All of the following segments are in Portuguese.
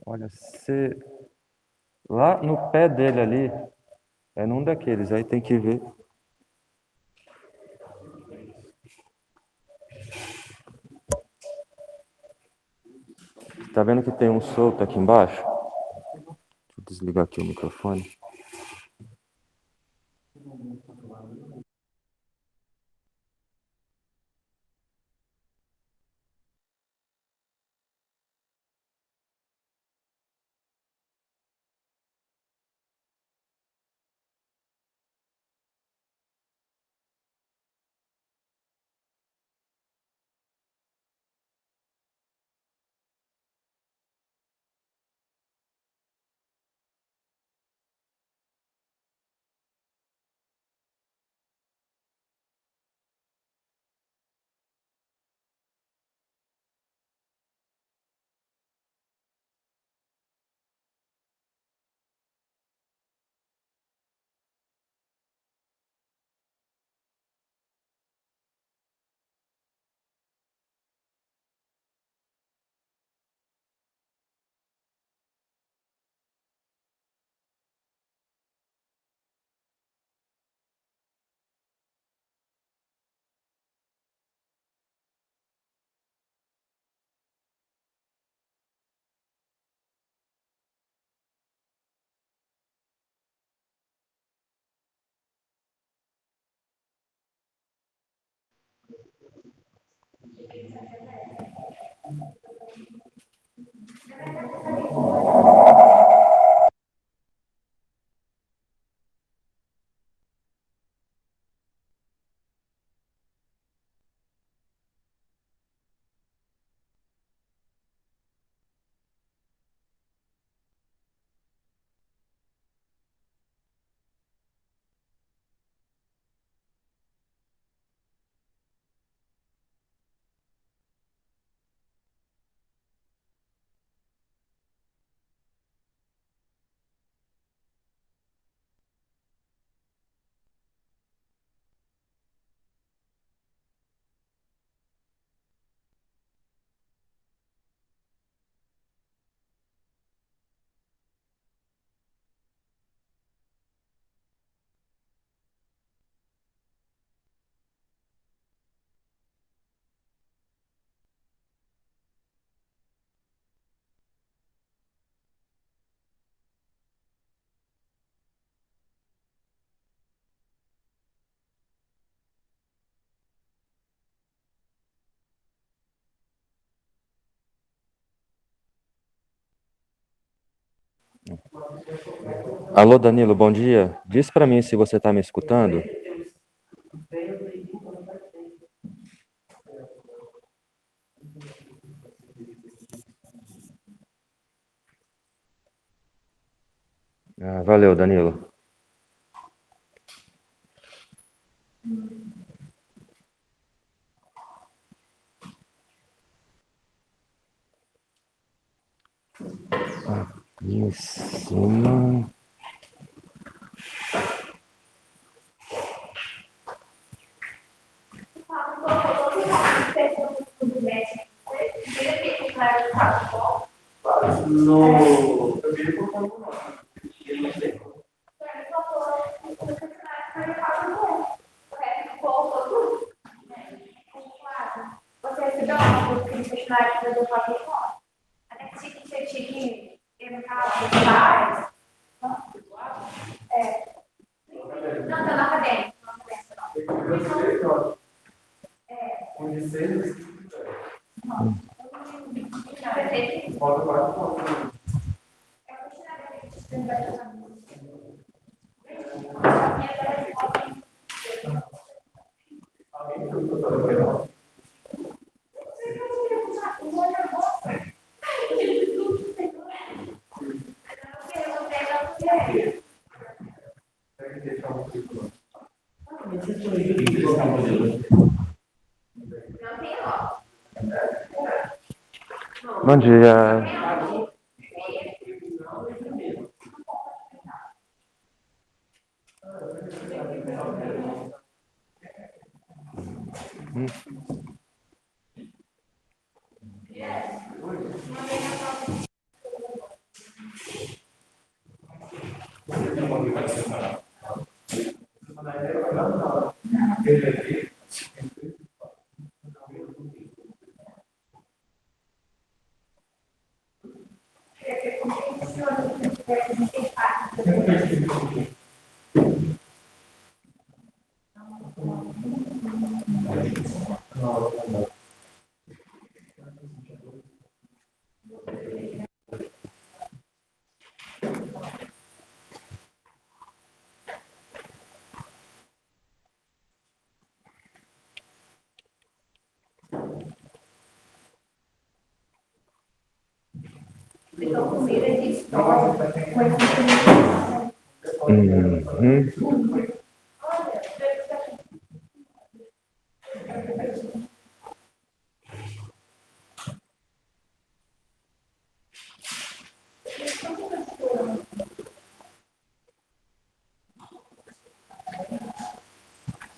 Olha, você. Lá no pé dele ali, é num daqueles, aí tem que ver. Tá vendo que tem um solto aqui embaixo? Deixa eu desligar aqui o microfone. Alô, Danilo, bom dia. Diz pra mim se você tá me escutando. Ah, valeu, Danilo. Em cima. Você recebeu uma coisa que você vai fazer o papel? Até que você tinha que entrar nos pais. Não, tá lá dentro. Bom dia. Então, com medo de história, Uhum.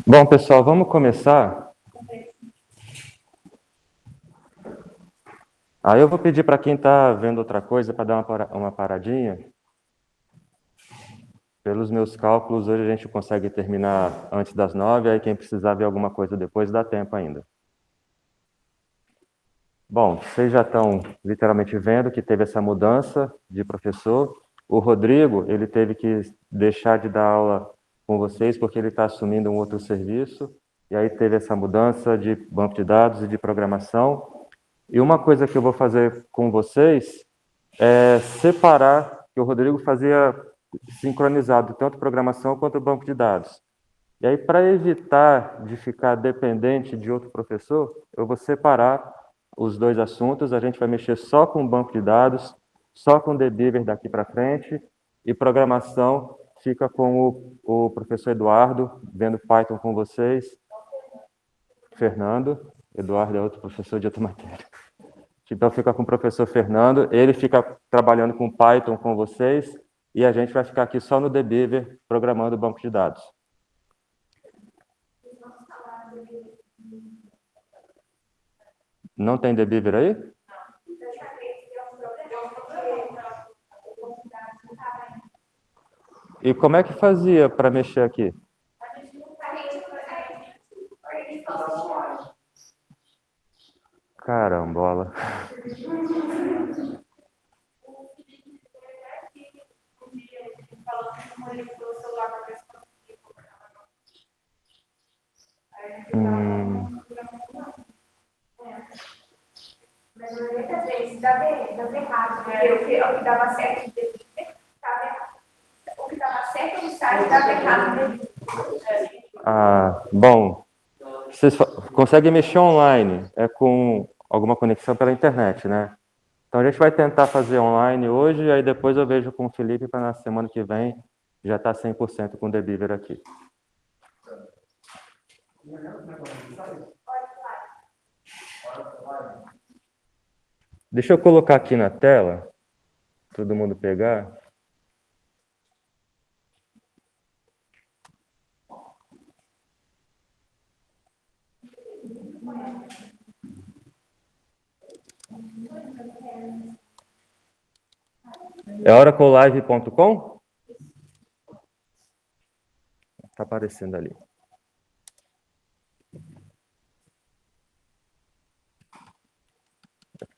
Bom, pessoal, vamos começar. Aí eu vou pedir para quem está vendo outra coisa para dar uma paradinha. Pelos meus cálculos, hoje a gente consegue terminar antes das 9, aí quem precisar ver alguma coisa depois dá tempo ainda. Bom, vocês já estão literalmente vendo que teve essa mudança de professor. O Rodrigo, ele teve que deixar de dar aula com vocês porque ele está assumindo um outro serviço. E aí teve essa mudança de banco de dados e de programação. E uma coisa que eu vou fazer com vocês é separar, que o Rodrigo fazia sincronizado tanto programação quanto banco de dados. E aí, para evitar de ficar dependente de outro professor, eu vou separar os dois assuntos. A gente vai mexer só com banco de dados, só com DBeaver daqui para frente, e programação fica com o professor Eduardo, vendo Python com vocês. Fernando, Eduardo é outro professor de outra matéria. Então, fica com o professor Fernando, ele fica trabalhando com Python com vocês, e a gente vai ficar aqui só no DBeaver, programando o banco de dados. Não tem DBeaver aí? E como é que fazia para mexer aqui? Carambola. mas muitas vezes dava errado, porque o que dava certo o que dava certo no site dava errado. Ah, bom. Vocês conseguem mexer online, com alguma conexão pela internet, né? Então a gente vai tentar fazer online hoje, aí depois eu vejo com o Felipe para na semana que vem já estar 100% com o DBeaver aqui. Deixa eu colocar aqui na tela, todo mundo pegar. É oraclelive.com? Está aparecendo ali.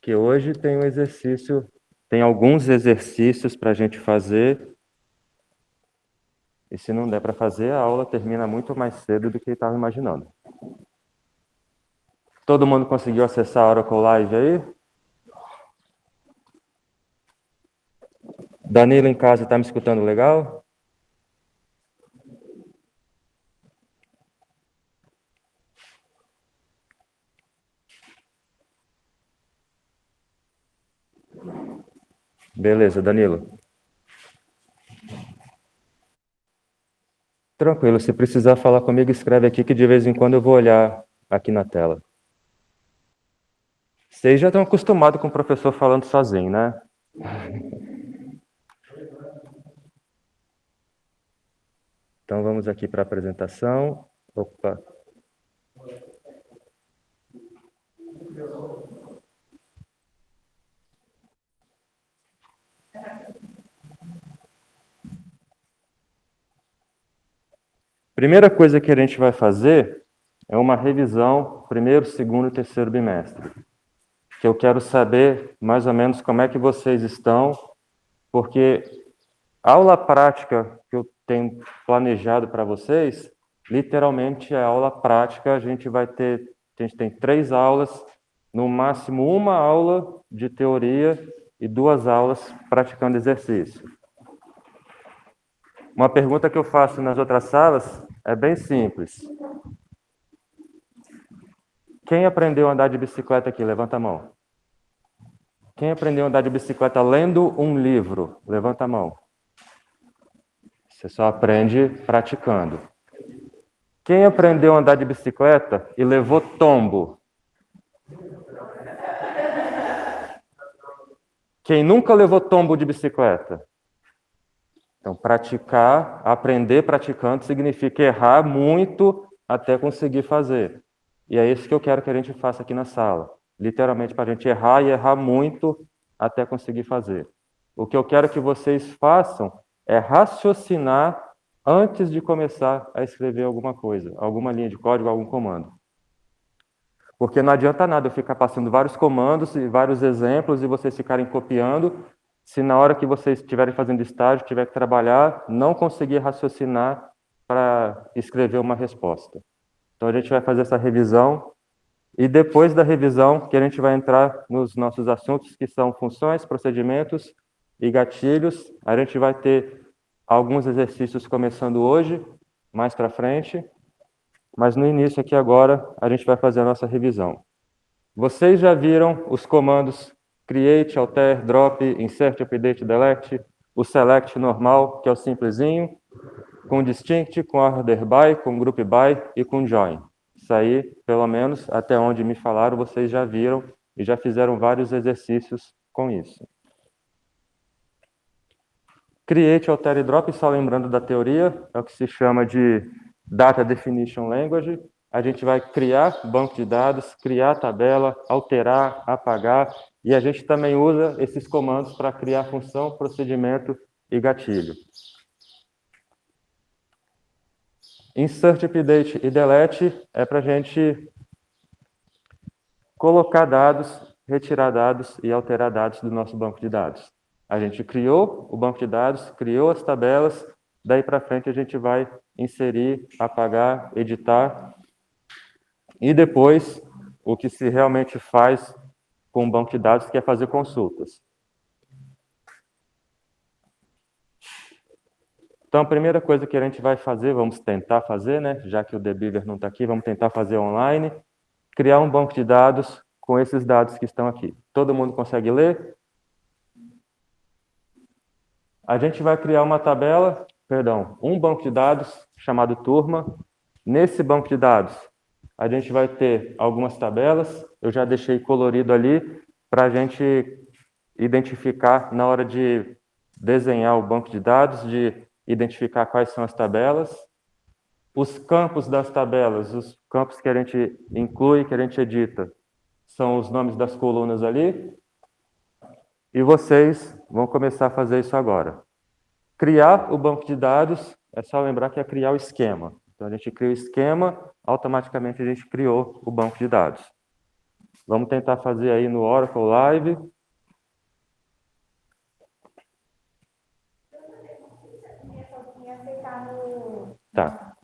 Porque hoje tem um exercício, tem alguns exercícios para a gente fazer. E se não der para fazer, a aula termina muito mais cedo do que eu estava imaginando. Todo mundo conseguiu acessar a Oracle Live aí? Danilo em casa está me escutando legal? Beleza, Danilo. Tranquilo, se precisar falar comigo, escreve aqui que de vez em quando eu vou olhar aqui na tela. Vocês já estão acostumados com o professor falando sozinho, né? Então vamos aqui para a apresentação. Opa. Primeira coisa que a gente vai fazer é uma revisão, primeiro, segundo e terceiro bimestre. Que eu quero saber mais ou menos como é que vocês estão, porque a aula prática que eu tenho planejado para vocês, literalmente é aula prática, a gente tem 3 aulas, no máximo uma aula de teoria e 2 aulas praticando exercício. Uma pergunta que eu faço nas outras salas é bem simples. Quem aprendeu a andar de bicicleta aqui? Levanta a mão. Quem aprendeu a andar de bicicleta lendo um livro? Levanta a mão. Você só aprende praticando. Quem aprendeu a andar de bicicleta e levou tombo? Quem nunca levou tombo de bicicleta? Então, praticar, aprender praticando significa errar muito até conseguir fazer. E é isso que eu quero que a gente faça aqui na sala. Literalmente, para a gente errar e errar muito até conseguir fazer. O que eu quero que vocês façam é raciocinar antes de começar a escrever alguma coisa, alguma linha de código, algum comando. Porque não adianta nada eu ficar passando vários comandos e vários exemplos e vocês ficarem copiando, se na hora que vocês estiverem fazendo estágio, tiver que trabalhar, não conseguir raciocinar para escrever uma resposta. Então a gente vai fazer essa revisão e depois da revisão que a gente vai entrar nos nossos assuntos, que são funções, procedimentos e gatilhos. A gente vai ter alguns exercícios começando hoje, mais para frente, mas no início aqui agora a gente vai fazer a nossa revisão. Vocês já viram os comandos create, alter, drop, insert, update, delete, o select normal, que é o simplesinho, com distinct, com order by, com group by e com join. Isso aí, pelo menos, até onde me falaram, vocês já viram e já fizeram vários exercícios com isso. Create, alter e drop, só lembrando da teoria, é o que se chama de Data Definition Language. A gente vai criar banco de dados, criar tabela, alterar, apagar, e a gente também usa esses comandos para criar função, procedimento e gatilho. Insert, update e delete é para a gente colocar dados, retirar dados e alterar dados do nosso banco de dados. A gente criou o banco de dados, criou as tabelas, daí para frente a gente vai inserir, apagar, editar. E depois, o que se realmente faz com o banco de dados, que é fazer consultas. Então, a primeira coisa que a gente vai fazer, vamos tentar fazer, né? Já que o Debiver não está aqui, vamos tentar fazer online, criar um banco de dados com esses dados que estão aqui. Todo mundo consegue ler? A gente vai criar uma tabela, um banco de dados chamado turma. Nesse banco de dados, a gente vai ter algumas tabelas. Eu já deixei colorido ali para a gente identificar na hora de desenhar o banco de dados, de identificar quais são as tabelas. Os campos das tabelas, os campos que a gente inclui, que a gente edita, são os nomes das colunas ali. E vocês vão começar a fazer isso agora. Criar o banco de dados, é só lembrar que é criar o esquema. Então, a gente cria o esquema, automaticamente a gente criou o banco de dados. Vamos tentar fazer aí no Oracle Live. Tá.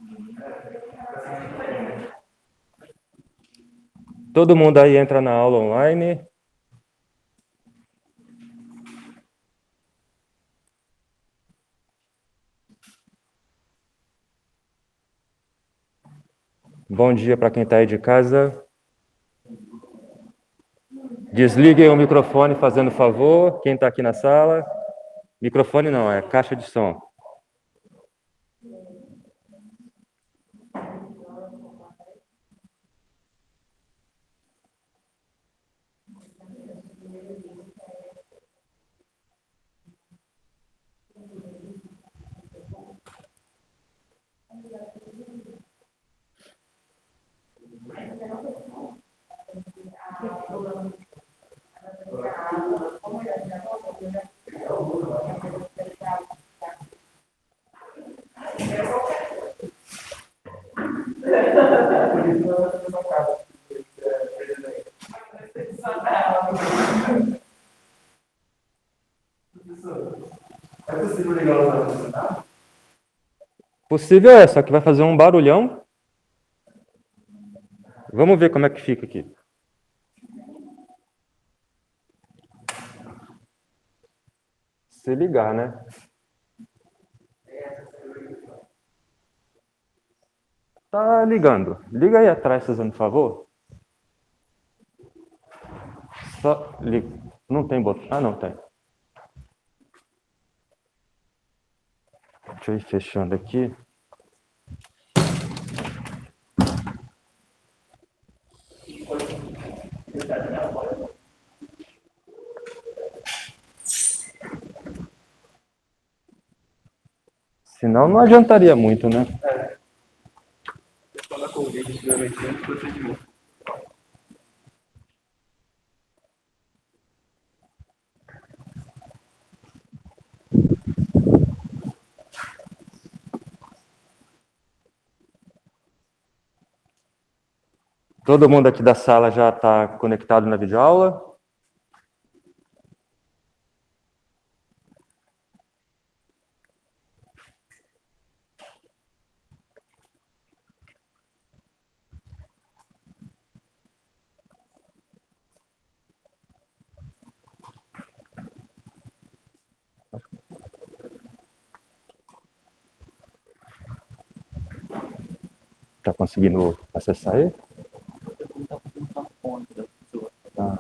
Todo mundo aí entra na aula online. Bom dia para quem está aí de casa. Desliguem o microfone, fazendo favor. Quem está aqui na sala. Microfone não, é caixa de som. É possível ligar o ar-condicionado? Possível é, só que vai fazer um barulhão. Vamos ver como é que fica aqui. Se ligar, né? Tá ligando. Liga aí atrás, fazendo favor. Só liga. Não tem botão. Ah, não tem. Deixa eu ir fechando aqui. Senão não adiantaria muito, né? Só na Covid, geralmente, antes do procedimento. Todo mundo aqui da sala já está conectado na videoaula? Está conseguindo acessar aí? Ah.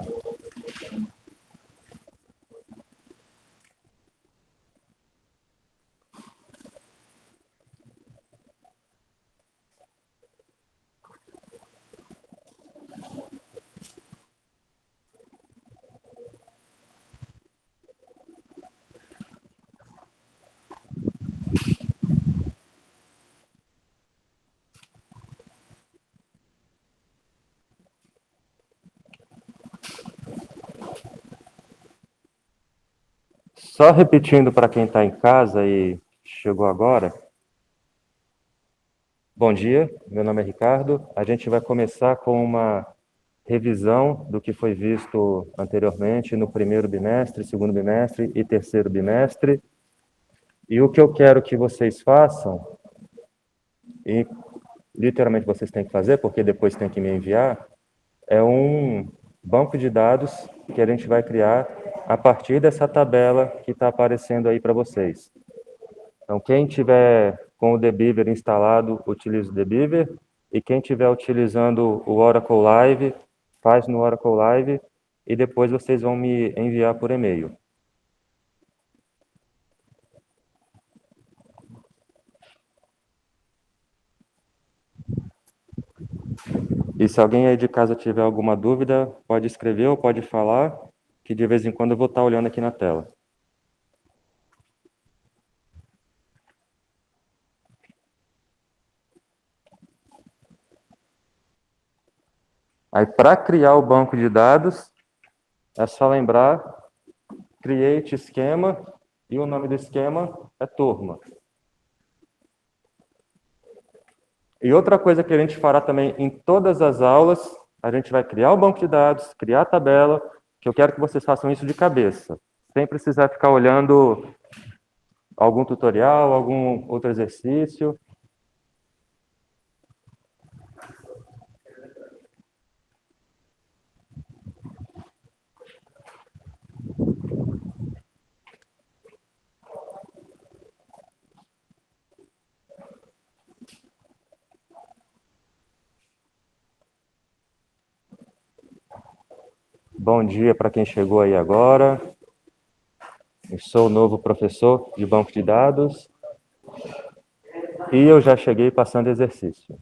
Só repetindo para quem está em casa e chegou agora. Bom dia, meu nome é Ricardo. A gente vai começar com uma revisão do que foi visto anteriormente no primeiro bimestre, segundo bimestre e terceiro bimestre. E o que eu quero que vocês façam, e literalmente vocês têm que fazer, porque depois tem que me enviar, é um banco de dados que a gente vai criar a partir dessa tabela que está aparecendo aí para vocês. Então, quem tiver com o Debiver instalado, utiliza o Debiver, e quem tiver utilizando o Oracle Live, faz no Oracle Live, e depois vocês vão me enviar por e-mail. E se alguém aí de casa tiver alguma dúvida, pode escrever ou pode falar, que de vez em quando eu vou estar olhando aqui na tela. Aí, para criar o banco de dados, é só lembrar, create esquema, e o nome do esquema é turma. E outra coisa que a gente fará também em todas as aulas, a gente vai criar o banco de dados, criar a tabela, que eu quero que vocês façam isso de cabeça, sem precisar ficar olhando algum tutorial, algum outro exercício. Bom dia para quem chegou aí agora. Eu sou o novo professor de banco de dados e eu já cheguei passando exercício.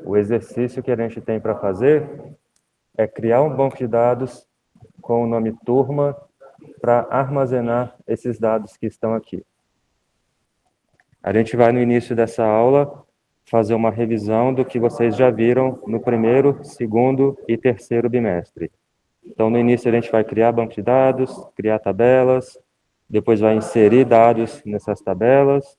O exercício que a gente tem para fazer é criar um banco de dados com o nome turma para armazenar esses dados que estão aqui. A gente vai, no início dessa aula, fazer uma revisão do que vocês já viram no primeiro, segundo e terceiro bimestre. Então, no início, a gente vai criar banco de dados, criar tabelas, depois vai inserir dados nessas tabelas,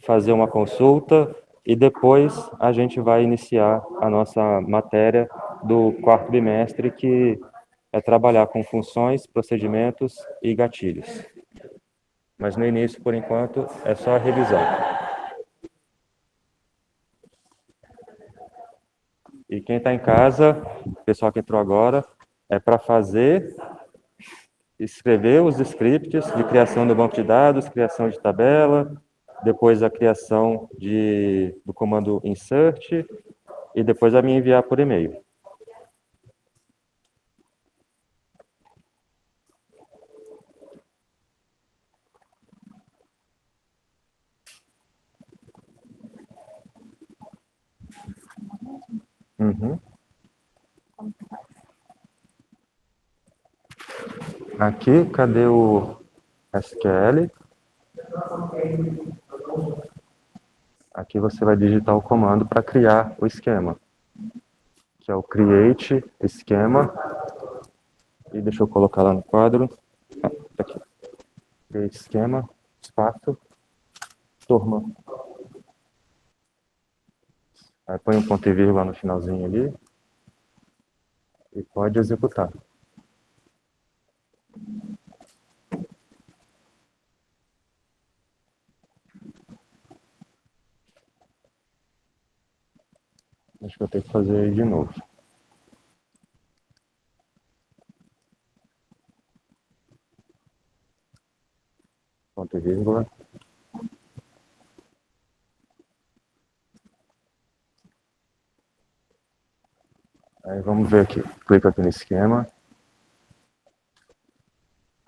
fazer uma consulta e depois a gente vai iniciar a nossa matéria do quarto bimestre, que é trabalhar com funções, procedimentos e gatilhos. Mas no início, por enquanto, é só a revisão. E quem está em casa, o pessoal que entrou agora, é para escrever os scripts de criação do banco de dados, criação de tabela, depois a criação do comando insert e depois a me enviar por e-mail. Uhum. Aqui, cadê o SQL? Aqui você vai digitar o comando para criar o esquema, que é o create esquema. E deixa eu colocar lá no quadro. Tá aqui. Create esquema, espaço, turma. Aí põe um ponto e vírgula no finalzinho ali e pode executar. Acho que eu tenho que fazer de novo. Ponto e vírgula. Aí vamos ver aqui. Clica aqui no esquema.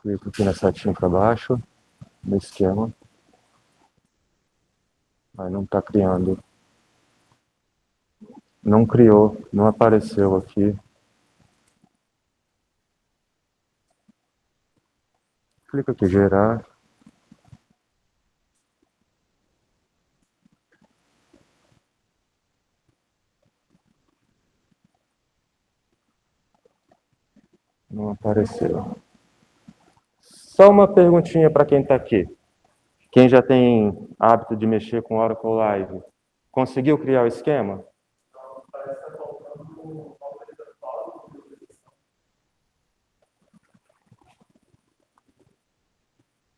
Clica aqui na setinha para baixo, no esquema. Aí não está criando. Não criou, não apareceu aqui. Clica aqui, gerar. Não apareceu. Só uma perguntinha para quem está aqui. Quem já tem hábito de mexer com Oracle Live, conseguiu criar o esquema?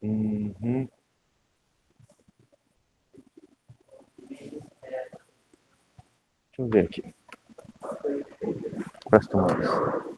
Uhum. Deixa eu ver aqui. Customize.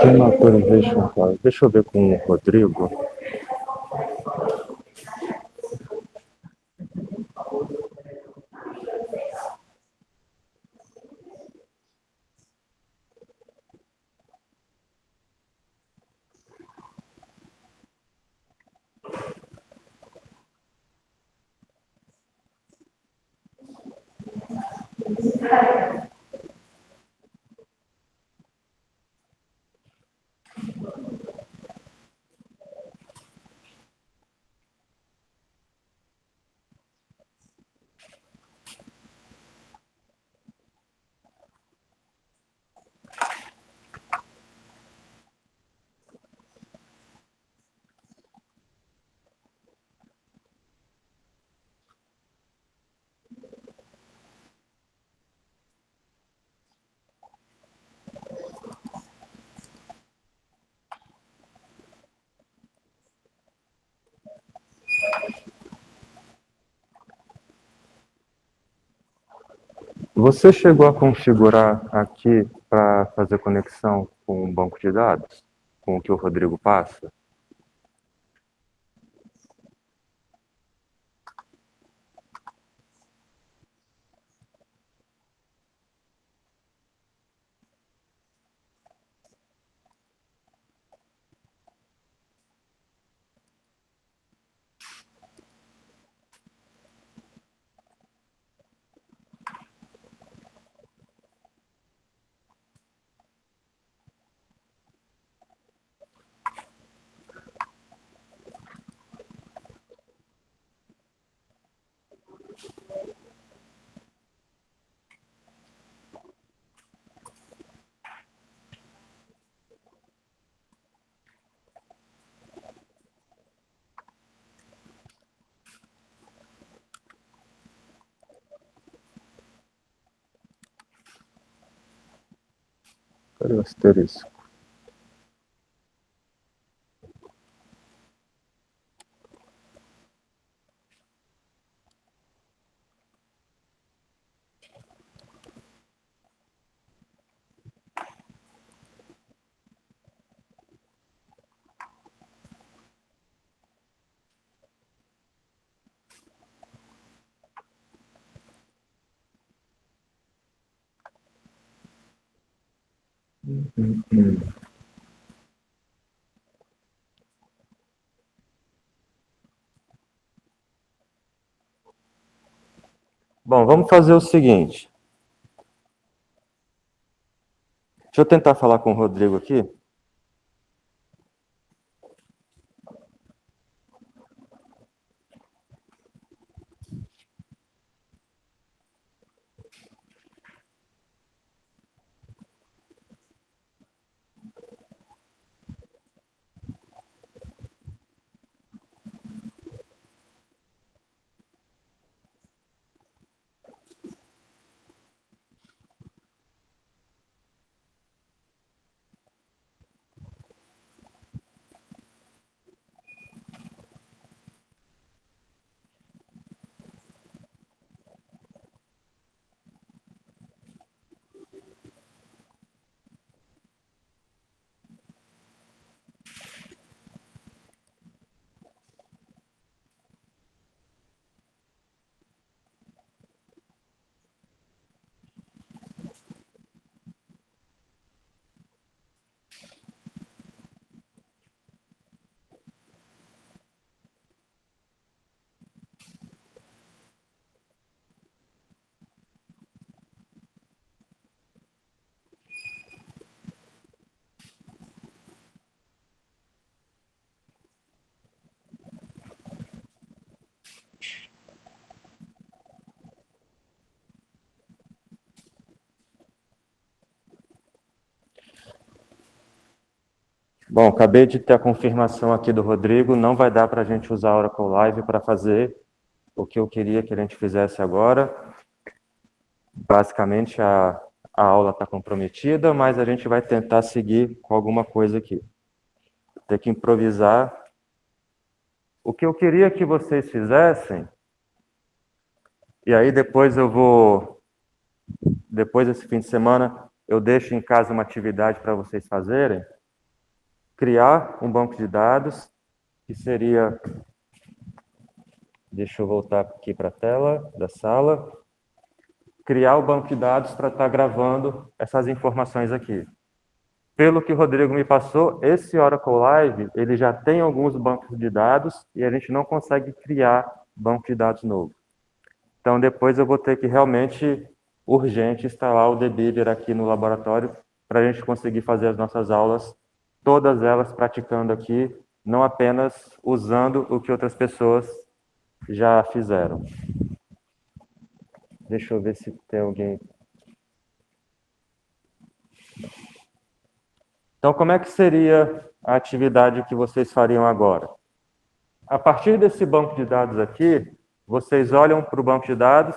Game Authorization Clause. Deixa eu ver com o Rodrigo. Você chegou a configurar aqui para fazer conexão com o banco de dados, com o que o Rodrigo passa? Cadê o asterisco? Bom, vamos fazer o seguinte. Deixa eu tentar falar com o Rodrigo aqui. Bom, acabei de ter a confirmação aqui do Rodrigo, não vai dar para a gente usar a Oracle Live para fazer o que eu queria que a gente fizesse agora. Basicamente, a aula está comprometida, mas a gente vai tentar seguir com alguma coisa aqui. Ter que improvisar. O que eu queria que vocês fizessem, e aí depois depois desse fim de semana, eu deixo em casa uma atividade para vocês fazerem, criar um banco de dados, que seria... Deixa eu voltar aqui para a tela da sala. Criar o banco de dados para estar gravando essas informações aqui. Pelo que o Rodrigo me passou, esse Oracle Live, ele já tem alguns bancos de dados e a gente não consegue criar banco de dados novo. Então, depois eu vou ter que realmente urgente instalar o Debiver aqui no laboratório para a gente conseguir fazer as nossas aulas, todas elas praticando aqui, não apenas usando o que outras pessoas já fizeram. Deixa eu ver se tem alguém. Então, como é que seria a atividade que vocês fariam agora? A partir desse banco de dados aqui, vocês olham para o banco de dados,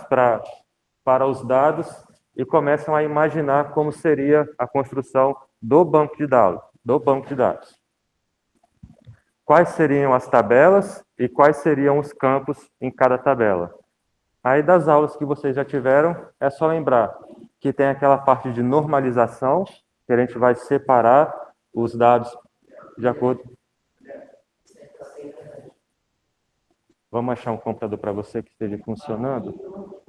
para os dados, e começam a imaginar como seria a construção do banco de dados. Quais seriam as tabelas e quais seriam os campos em cada tabela. Aí, das aulas que vocês já tiveram, é só lembrar que tem aquela parte de normalização, que a gente vai separar os dados de acordo. Vamos achar um computador para você que esteja funcionando.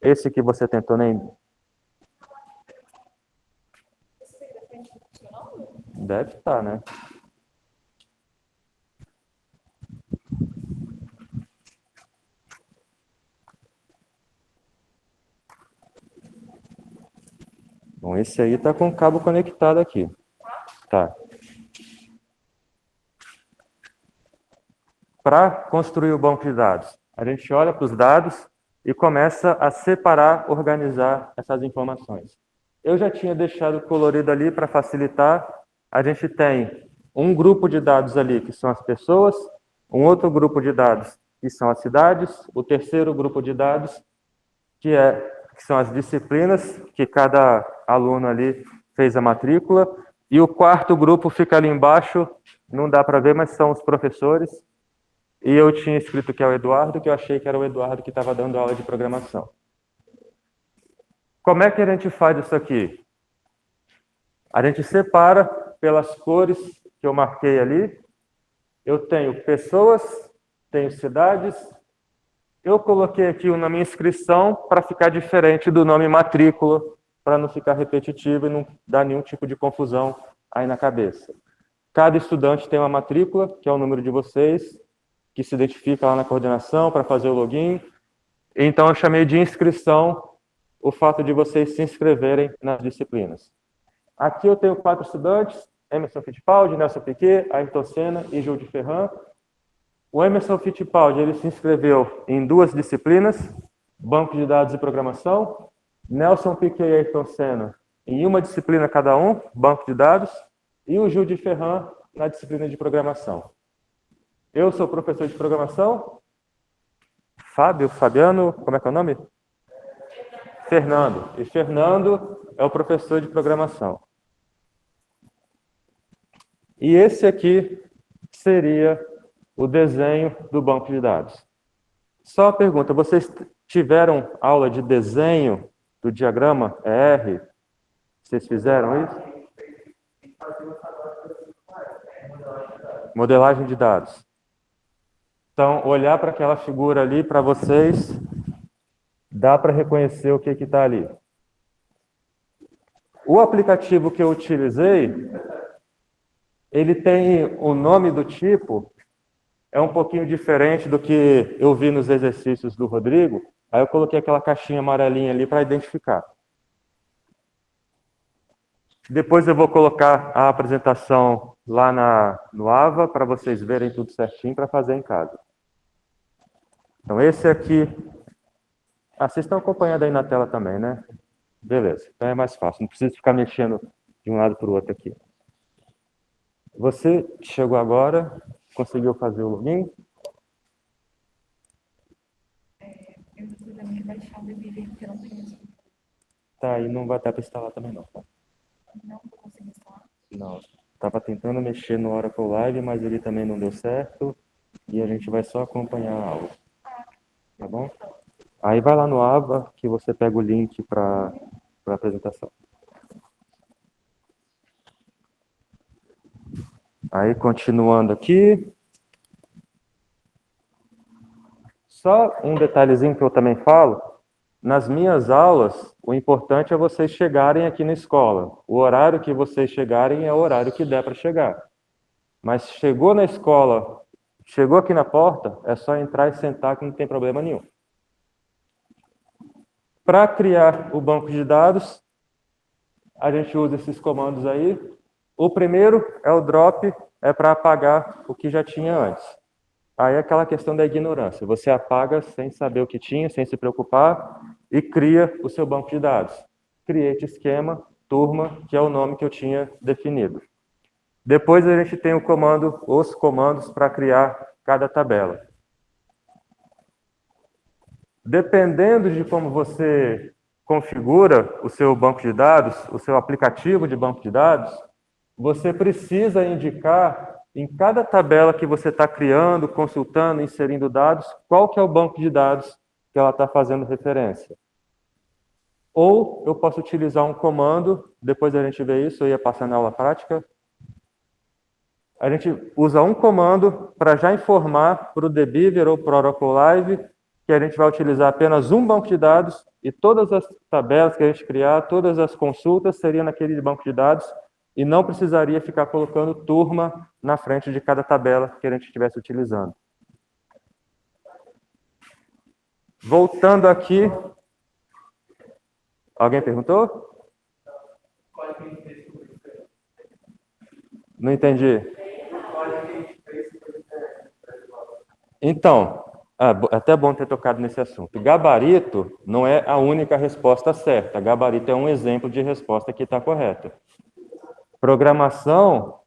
Esse que você tentou nem. Deve estar, né? Bom, esse aí está com o cabo conectado aqui. Tá. Para construir o banco de dados, a gente olha para os dados e começa a separar, organizar essas informações. Eu já tinha deixado colorido ali para facilitar. A gente tem um grupo de dados ali, que são as pessoas, um outro grupo de dados, que são as cidades, o terceiro grupo de dados, que são as disciplinas, que cada aluno ali fez a matrícula, e o quarto grupo fica ali embaixo, não dá para ver, mas são os professores. E eu tinha escrito que é o Eduardo, que eu achei que era o Eduardo que estava dando aula de programação. Como é que a gente faz isso aqui? A gente separa pelas cores que eu marquei ali. Eu tenho pessoas, tenho cidades. Eu coloquei aqui o nome inscrição para ficar diferente do nome matrícula, para não ficar repetitivo e não dar nenhum tipo de confusão aí na cabeça. Cada estudante tem uma matrícula, que é o número de vocês, que se identifica lá na coordenação para fazer o login. Então, eu chamei de inscrição o fato de vocês se inscreverem nas disciplinas. Aqui eu tenho 4 estudantes, Emerson Fittipaldi, Nelson Piquet, Ayrton Senna e Júlio Ferran. O Emerson Fittipaldi, ele se inscreveu em 2 disciplinas, banco de dados e programação. Nelson Piquet e Ayrton Senna em uma disciplina cada um, banco de dados. E o Júlio Ferran na disciplina de programação. Eu sou professor de programação. Fabiano, como é que é o nome? Fernando. E Fernando é o professor de programação. E esse aqui seria o desenho do banco de dados. Só uma pergunta, vocês tiveram aula de desenho do diagrama ER? Vocês fizeram isso? Modelagem de dados. Então, olhar para aquela figura ali, para vocês, dá para reconhecer o que está ali. O aplicativo que eu utilizei, ele tem o nome do tipo, é um pouquinho diferente do que eu vi nos exercícios do Rodrigo, aí eu coloquei aquela caixinha amarelinha ali para identificar. Depois eu vou colocar a apresentação lá no AVA, para vocês verem tudo certinho para fazer em casa. Então, esse aqui... vocês estão acompanhando aí na tela também, né? Beleza, então é mais fácil, não precisa ficar mexendo de um lado para o outro aqui. Você chegou agora, conseguiu fazer o login? Eu preciso também baixar o Debiver, porque eu não tenho. Tá, e não vai dar para instalar também não, tá? Não vou conseguir instalar. Não, estava tentando mexer no Oracle Live, mas ele também não deu certo, e a gente vai só acompanhar a aula. Tá bom? Aí vai lá no AVA, que você pega o link para a apresentação. Aí, continuando aqui. Só um detalhezinho que eu também falo. Nas minhas aulas, o importante é vocês chegarem aqui na escola. O horário que vocês chegarem é o horário que der para chegar. Mas chegou na escola, chegou aqui na porta, é só entrar e sentar que não tem problema nenhum. Para criar o banco de dados, a gente usa esses comandos aí. O primeiro é o drop, é para apagar o que já tinha antes. Aí é aquela questão da ignorância. Você apaga sem saber o que tinha, sem se preocupar, e cria o seu banco de dados. Create esquema, turma, que é o nome que eu tinha definido. Depois a gente tem o comando, os comandos para criar cada tabela. Dependendo de como você configura o seu banco de dados, o seu aplicativo de banco de dados, você precisa indicar em cada tabela que você está criando, consultando, inserindo dados, qual que é o banco de dados que ela está fazendo referência. Ou eu posso utilizar um comando, depois a gente vê isso, eu ia passar na aula prática. A gente usa um comando para já informar para o Debiver ou para o Oracle Live que a gente vai utilizar apenas um banco de dados e todas as tabelas que a gente criar, todas as consultas seriam naquele banco de dados e não precisaria ficar colocando turma na frente de cada tabela que a gente estivesse utilizando. Voltando aqui. Alguém perguntou? Não entendi. Então, é até bom ter tocado nesse assunto. Gabarito não é a única resposta certa. Gabarito é um exemplo de resposta que está correta. Programação,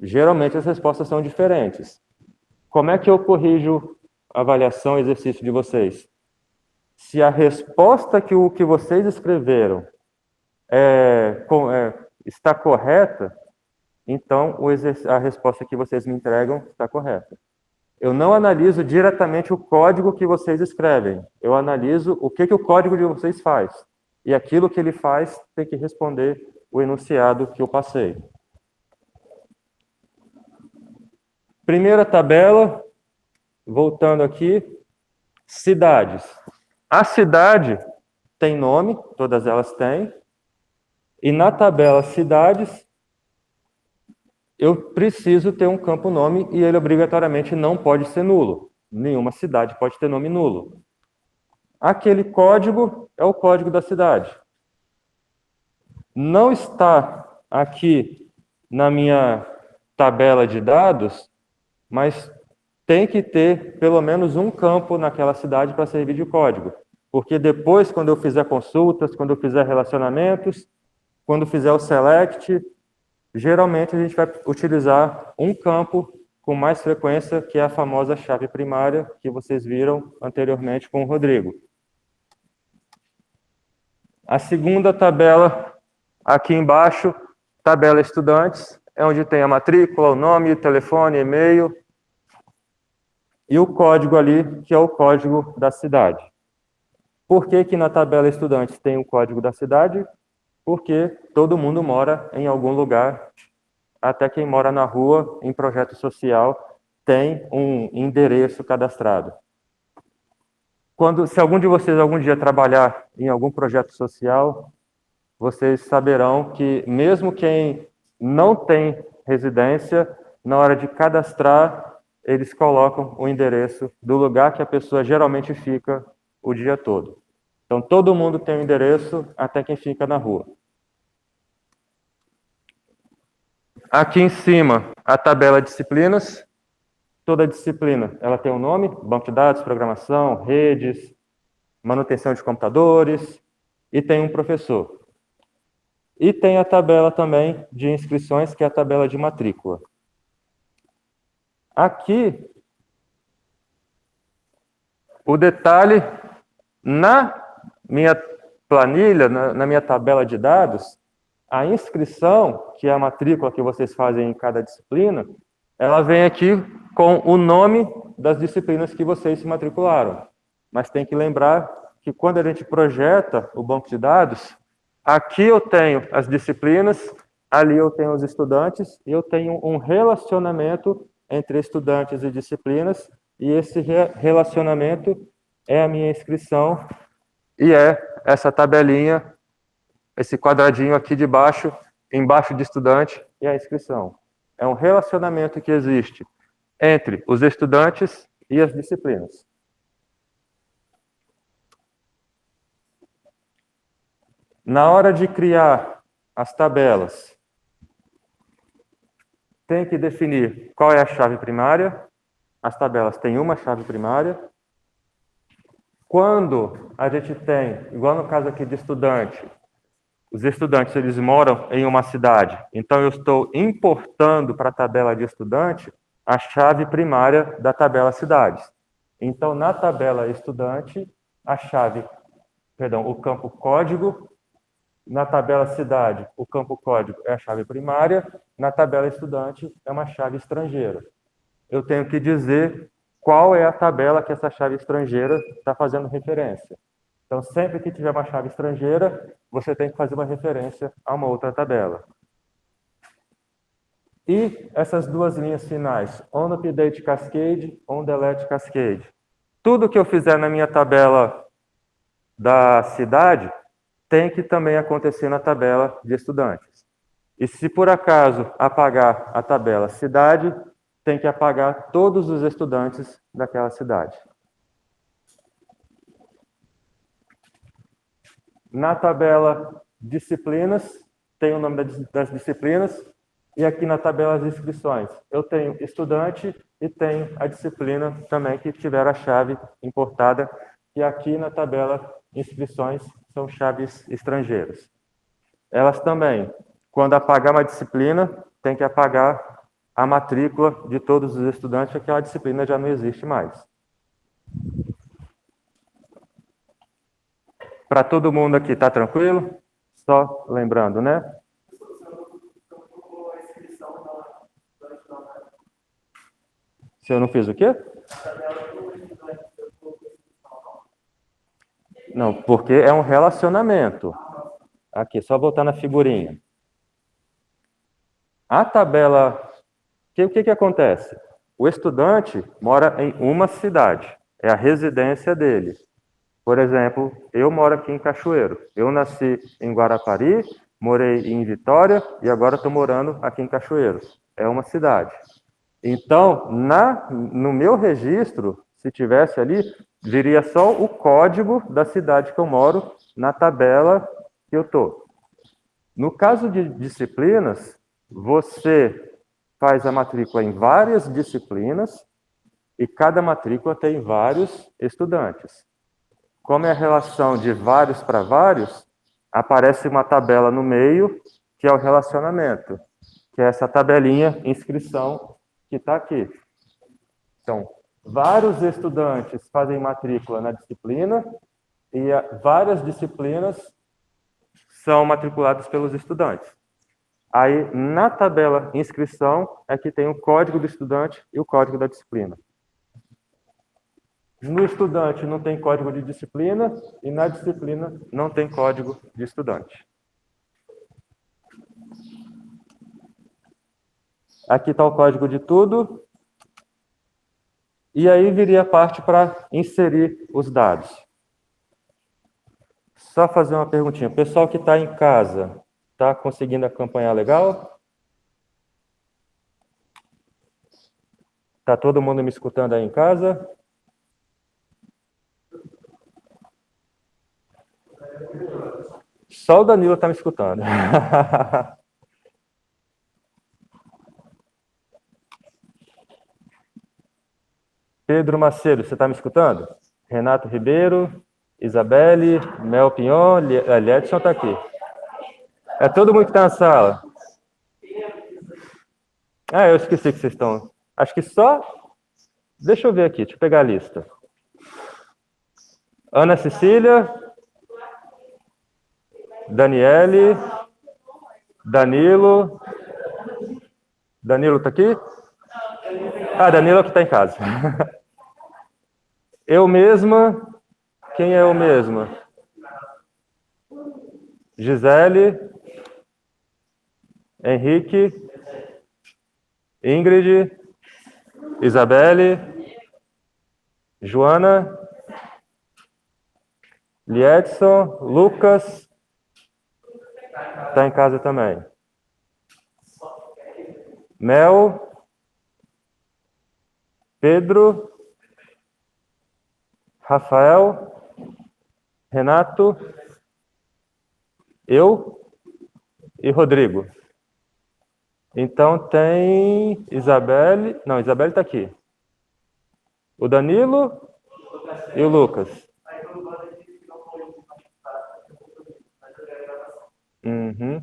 geralmente as respostas são diferentes. Como é que eu corrijo a avaliação e exercício de vocês? Se a resposta que o que vocês escreveram está correta, então a resposta que vocês me entregam está correta. Eu não analiso diretamente o código que vocês escrevem. Eu analiso o que o código de vocês faz. E aquilo que ele faz tem que responder o enunciado que eu passei. Primeira tabela, voltando aqui, cidades. A cidade tem nome, todas elas têm. E na tabela cidades, eu preciso ter um campo nome e ele obrigatoriamente não pode ser nulo. Nenhuma cidade pode ter nome nulo. Aquele código é o código da cidade. Não está aqui na minha tabela de dados, mas tem que ter pelo menos um campo naquela cidade para servir de código. Porque depois, quando eu fizer consultas, quando eu fizer relacionamentos, quando fizer o select, geralmente a gente vai utilizar um campo com mais frequência, que é a famosa chave primária, que vocês viram anteriormente com o Rodrigo. A segunda tabela, aqui embaixo, tabela estudantes, é onde tem a matrícula, o nome, o telefone, e-mail, e o código ali, que é o código da cidade. Por que que na tabela estudantes tem o código da cidade? Porque todo mundo mora em algum lugar, até quem mora na rua, em projeto social, tem um endereço cadastrado. Se algum de vocês algum dia trabalhar em algum projeto social, vocês saberão que mesmo quem não tem residência, na hora de cadastrar, eles colocam o endereço do lugar que a pessoa geralmente fica o dia todo. Então, todo mundo tem um endereço, até quem fica na rua. Aqui em cima, a tabela de disciplinas. Toda disciplina, ela tem um nome, banco de dados, programação, redes, manutenção de computadores, e tem um professor. E tem a tabela também de inscrições, que é a tabela de matrícula. Aqui, o detalhe, na minha planilha, na minha tabela de dados, a inscrição, que é a matrícula que vocês fazem em cada disciplina, ela vem aqui com o nome das disciplinas que vocês se matricularam. Mas tem que lembrar que quando a gente projeta o banco de dados, aqui eu tenho as disciplinas, ali eu tenho os estudantes, e eu tenho um relacionamento entre estudantes e disciplinas, e esse relacionamento é a minha inscrição, e é essa tabelinha, esse quadradinho aqui de baixo, embaixo de estudante, e a inscrição. É um relacionamento que existe entre os estudantes e as disciplinas. Na hora de criar as tabelas, tem que definir qual é a chave primária. As tabelas têm uma chave primária. Quando a gente tem, igual no caso aqui de estudante, os estudantes eles moram em uma cidade, então eu estou importando para a tabela de estudante a chave primária da tabela cidades. Então, na tabela estudante, o campo código, na tabela cidade, o campo código é a chave primária, na tabela estudante é uma chave estrangeira. Eu tenho que dizer qual é a tabela que essa chave estrangeira está fazendo referência. Então, sempre que tiver uma chave estrangeira, você tem que fazer uma referência a uma outra tabela. E essas duas linhas finais, onUpdate Cascade, onDelete Cascade. Tudo que eu fizer na minha tabela da cidade tem que também acontecer na tabela de estudantes. E se por acaso apagar a tabela cidade, tem que apagar todos os estudantes daquela cidade. Na tabela disciplinas, tem o nome das disciplinas, e aqui na tabela das inscrições, eu tenho estudante e tenho a disciplina também que tiver a chave importada, e aqui na tabela inscrições são chaves estrangeiras. Elas também, quando apagar uma disciplina, tem que apagar a matrícula de todos os estudantes, aquela disciplina já não existe mais. Para todo mundo aqui, tá tranquilo? Só lembrando, né? Se eu não fiz o quê? Não, porque é um relacionamento. Aqui, só voltar na figurinha. A tabela... O que acontece? O estudante mora em uma cidade. É a residência dele. Por exemplo, eu moro aqui em Cachoeiro. Eu nasci em Guarapari, morei em Vitória e agora estou morando aqui em Cachoeiro. É uma cidade. Então, no meu registro, se tivesse ali, viria só o código da cidade que eu moro na tabela que eu estou. No caso de disciplinas, você faz a matrícula em várias disciplinas e cada matrícula tem vários estudantes. Como é a relação de vários para vários, aparece uma tabela no meio, que é o relacionamento, que é essa tabelinha inscrição que está aqui. Então, vários estudantes fazem matrícula na disciplina e várias disciplinas são matriculadas pelos estudantes. Aí, na tabela inscrição, é que tem o código do estudante e o código da disciplina. No estudante não tem código de disciplina e na disciplina não tem código de estudante. Aqui está o código de tudo. E aí viria a parte para inserir os dados. Só fazer uma perguntinha. O pessoal que está em casa, está conseguindo acompanhar legal? Está todo mundo me escutando aí em casa? Só o Danilo está me escutando. Pedro Macedo, você está me escutando? Renato Ribeiro, Isabelle, Mel Pinhon, Liedson está aqui. É todo mundo que está na sala. Ah, eu esqueci que vocês estão. Acho que só... Deixa eu ver aqui, deixa eu pegar a lista. Ana Cecília, Daniele, Danilo. Danilo está aqui? Ah, Danilo é que está em casa. Eu mesma. Quem é eu mesma? Gisele, Henrique, Ingrid, Isabelle, Joana, Liedson, Lucas, está em casa também. Mel, Pedro, Rafael, Renato, eu e Rodrigo. Então tem Isabelle. Não, Isabelle está aqui. O Danilo e o Lucas. Uhum.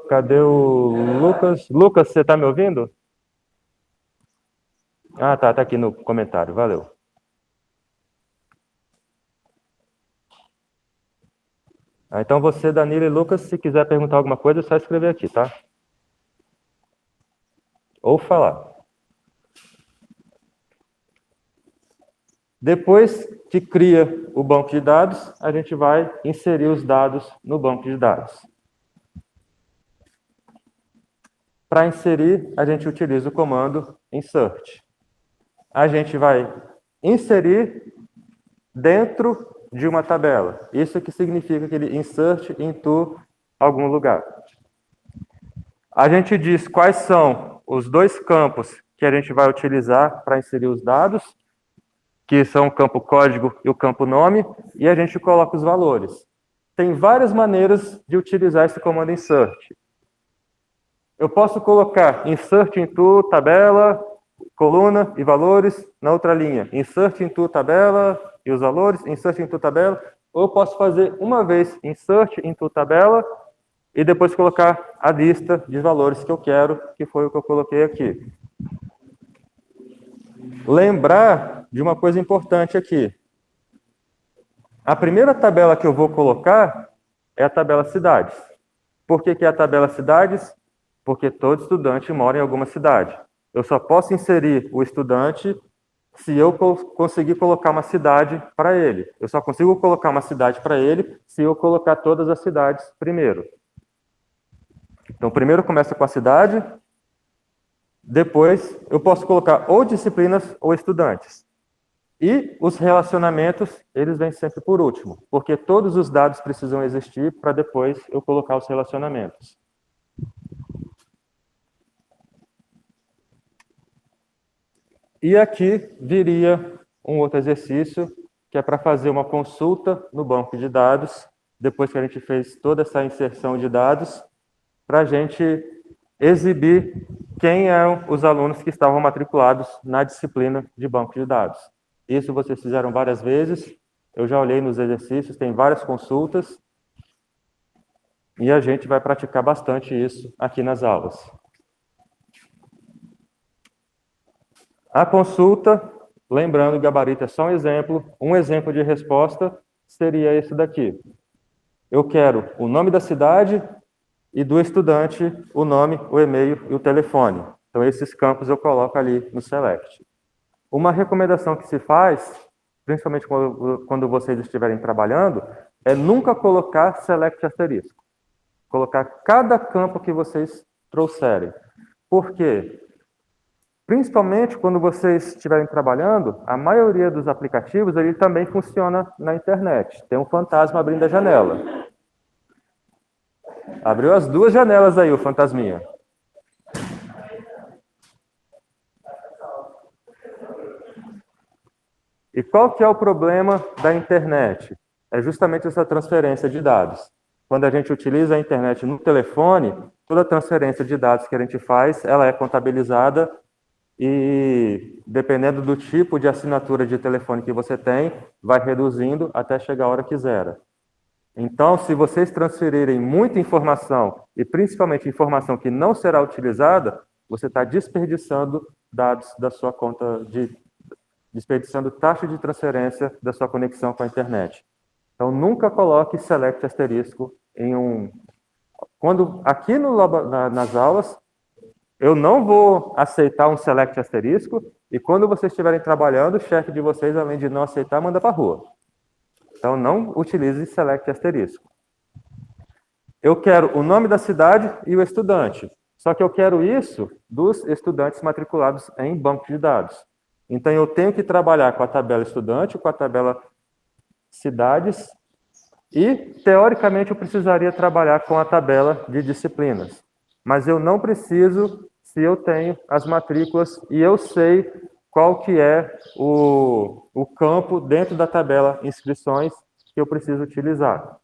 Cadê o Lucas? Lucas, você está me ouvindo? Ah, tá aqui no comentário. Valeu. Então você, Danilo e Lucas, se quiser perguntar alguma coisa, é só escrever aqui, tá? Ou falar. Depois que cria o banco de dados, a gente vai inserir os dados no banco de dados. Para inserir, a gente utiliza o comando insert. A gente vai inserir dentro de uma tabela. Isso que significa que ele insert into algum lugar. A gente diz quais são os dois campos que a gente vai utilizar para inserir os dados, que são o campo código e o campo nome, e a gente coloca os valores. Tem várias maneiras de utilizar esse comando insert. Eu posso colocar insert into tabela, coluna e valores na outra linha. Insert into tabela e os valores, insert into tabela. Ou eu posso fazer uma vez insert into tabela e depois colocar a lista de valores que eu quero, que foi o que eu coloquei aqui. Lembrar de uma coisa importante aqui. A primeira tabela que eu vou colocar é a tabela cidades. Por que é a tabela cidades? Porque todo estudante mora em alguma cidade. Eu só posso inserir o estudante se eu conseguir colocar uma cidade para ele. Eu só consigo colocar uma cidade para ele se eu colocar todas as cidades primeiro. Então, primeiro começa com a cidade, depois eu posso colocar ou disciplinas ou estudantes. E os relacionamentos, eles vêm sempre por último, porque todos os dados precisam existir para depois eu colocar os relacionamentos. E aqui viria um outro exercício, que é para fazer uma consulta no banco de dados, depois que a gente fez toda essa inserção de dados, para a gente exibir quem eram os alunos que estavam matriculados na disciplina de banco de dados. Isso vocês fizeram várias vezes, eu já olhei nos exercícios, tem várias consultas, e a gente vai praticar bastante isso aqui nas aulas. A consulta, lembrando, o gabarito é só um exemplo de resposta seria esse daqui. Eu quero o nome da cidade e do estudante, o nome, o e-mail e o telefone. Então, esses campos eu coloco ali no select. Uma recomendação que se faz, principalmente quando vocês estiverem trabalhando, é nunca colocar select asterisco. Colocar cada campo que vocês trouxerem. Por quê? Principalmente quando vocês estiverem trabalhando, a maioria dos aplicativos ele também funciona na internet. Tem um fantasma abrindo a janela. Abriu as duas janelas aí, o fantasminha. E qual que é o problema da internet? É justamente essa transferência de dados. Quando a gente utiliza a internet no telefone, toda transferência de dados que a gente faz, ela é contabilizada e, dependendo do tipo de assinatura de telefone que você tem, vai reduzindo até chegar a hora que zera. Então, se vocês transferirem muita informação, e principalmente informação que não será utilizada, você está desperdiçando dados da sua conta, desperdiçando taxa de transferência da sua conexão com a internet. Então, nunca coloque select asterisco em um... Aqui nas aulas, eu não vou aceitar um select asterisco, e quando vocês estiverem trabalhando, o chefe de vocês, além de não aceitar, manda para a rua. Então, não utilize select asterisco. Eu quero o nome da cidade e o estudante. Só que eu quero isso dos estudantes matriculados em banco de dados. Então, eu tenho que trabalhar com a tabela estudante, com a tabela cidades, e, teoricamente, eu precisaria trabalhar com a tabela de disciplinas. Mas eu não preciso se eu tenho as matrículas e eu sei qual que é o campo dentro da tabela inscrições que eu preciso utilizar.